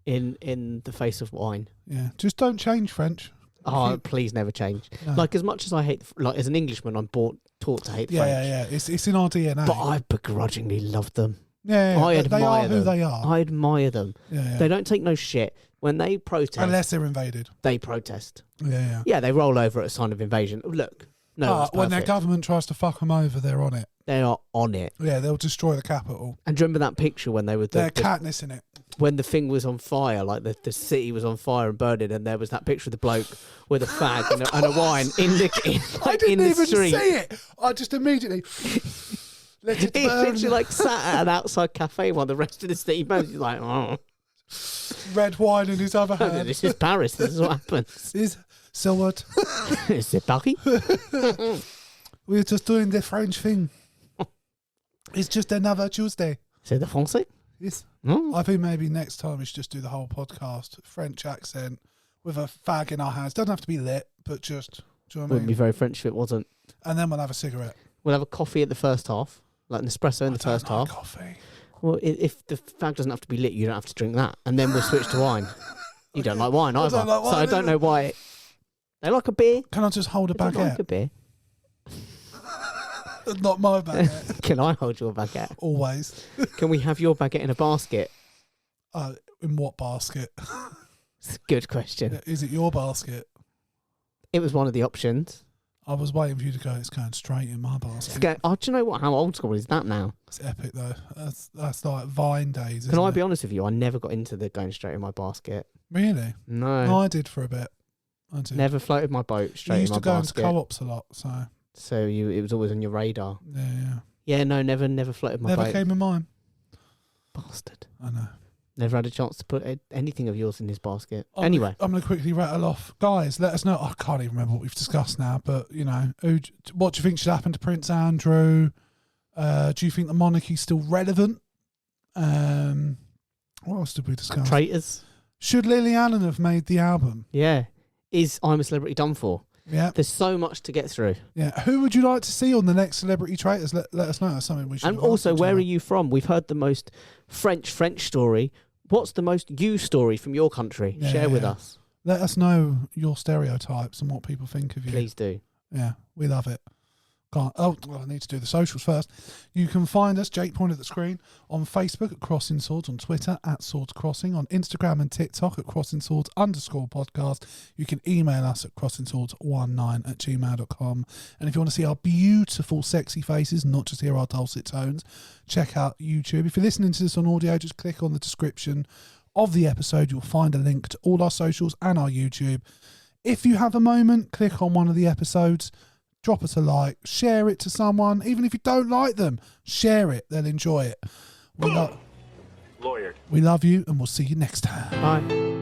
in the face of wine. Yeah, just don't change French. Oh, please never change. No. Like, as much as I hate, as an Englishman, I'm taught to hate French. Yeah. It's in our DNA. But I begrudgingly love them. Yeah, I admire them. Who they are. I admire them. Yeah. They don't take no shit. When they protest... Unless they're invaded. They protest. Yeah. Yeah, they roll over at a sign of invasion. Look, when their government tries to fuck them over, they're on it. They are on it. Yeah, they'll destroy the capital. And do you remember that picture when they were... They're Katniss in it. When the thing was on fire, like the city was on fire and burning, and there was that picture of the bloke with a fag and a wine in the street. I didn't even see it. I just immediately... Let it burn. He's literally like sat at an outside cafe while the rest of the city burns. He's like, oh. Red wine in his other hand. This is Paris. This is what happens. So what? Is it Paris? We're just doing the French thing. It's just another Tuesday. C'est the Français? Yes. Mm. I think maybe next time we should just do the whole podcast, French accent, with a fag in our hands. Doesn't have to be lit, but just, do you know what I mean? Wouldn't be very French if it wasn't. And then we'll have a cigarette. We'll have a coffee at the first half, like an espresso in the first half. Coffee. Well, if the fag doesn't have to be lit, you don't have to drink that. And then we'll switch to wine. You don't like wine either. So I don't know why. They like a beer. Can I just hold a baguette? Like a beer. Not my baguette. Can I hold your baguette? Always. Can we have your baguette in a basket? In what basket? It's a good question. Is it your basket? It was one of the options. I was waiting for you to go, it's going straight in my basket. Do you know what? How old school is that now? It's epic, though. That's like Vine days, Can I be honest with you? I never got into the going straight in my basket. Really? No. I did for a bit. I did. Never floated my boat straight in my basket. You used to go into co-ops a lot, so... So it was always on your radar. Yeah. Yeah, no, never floated my boat. Never came in mine. Bastard. I know. Never had a chance to put anything of yours in his basket. Anyway. I'm going to quickly rattle off. Guys, let us know. I can't even remember what we've discussed now, but, you know, what do you think should happen to Prince Andrew? Do you think the monarchy's still relevant? What else did we discuss? Traitors. Should Lily Allen have made the album? Yeah. Is I'm a Celebrity done for? Yeah. There's so much to get through. Yeah. Who would you like to see on the next Celebrity Traitors? Let us know. That's something we should. And also, where are you from? We've heard the most French story. What's the most you story from your country? Share with us. Let us know your stereotypes and what people think of you. Please do. Yeah, we love it. I need to do the socials first. You can find us, Jake pointed at the screen, on Facebook at Crossing Swords, on Twitter at Swords Crossing, on Instagram and TikTok at CrossingSwords_podcast. You can email us at CrossingSwords19@gmail.com. And if you want to see our beautiful, sexy faces, not just hear our dulcet tones, check out YouTube. If you're listening to this on audio, just click on the description of the episode. You'll find a link to all our socials and our YouTube. If you have a moment, click on one of the episodes. Drop us a like, share it to someone. Even if you don't like them, share it. They'll enjoy it. We love you, and we'll see you next time. Bye.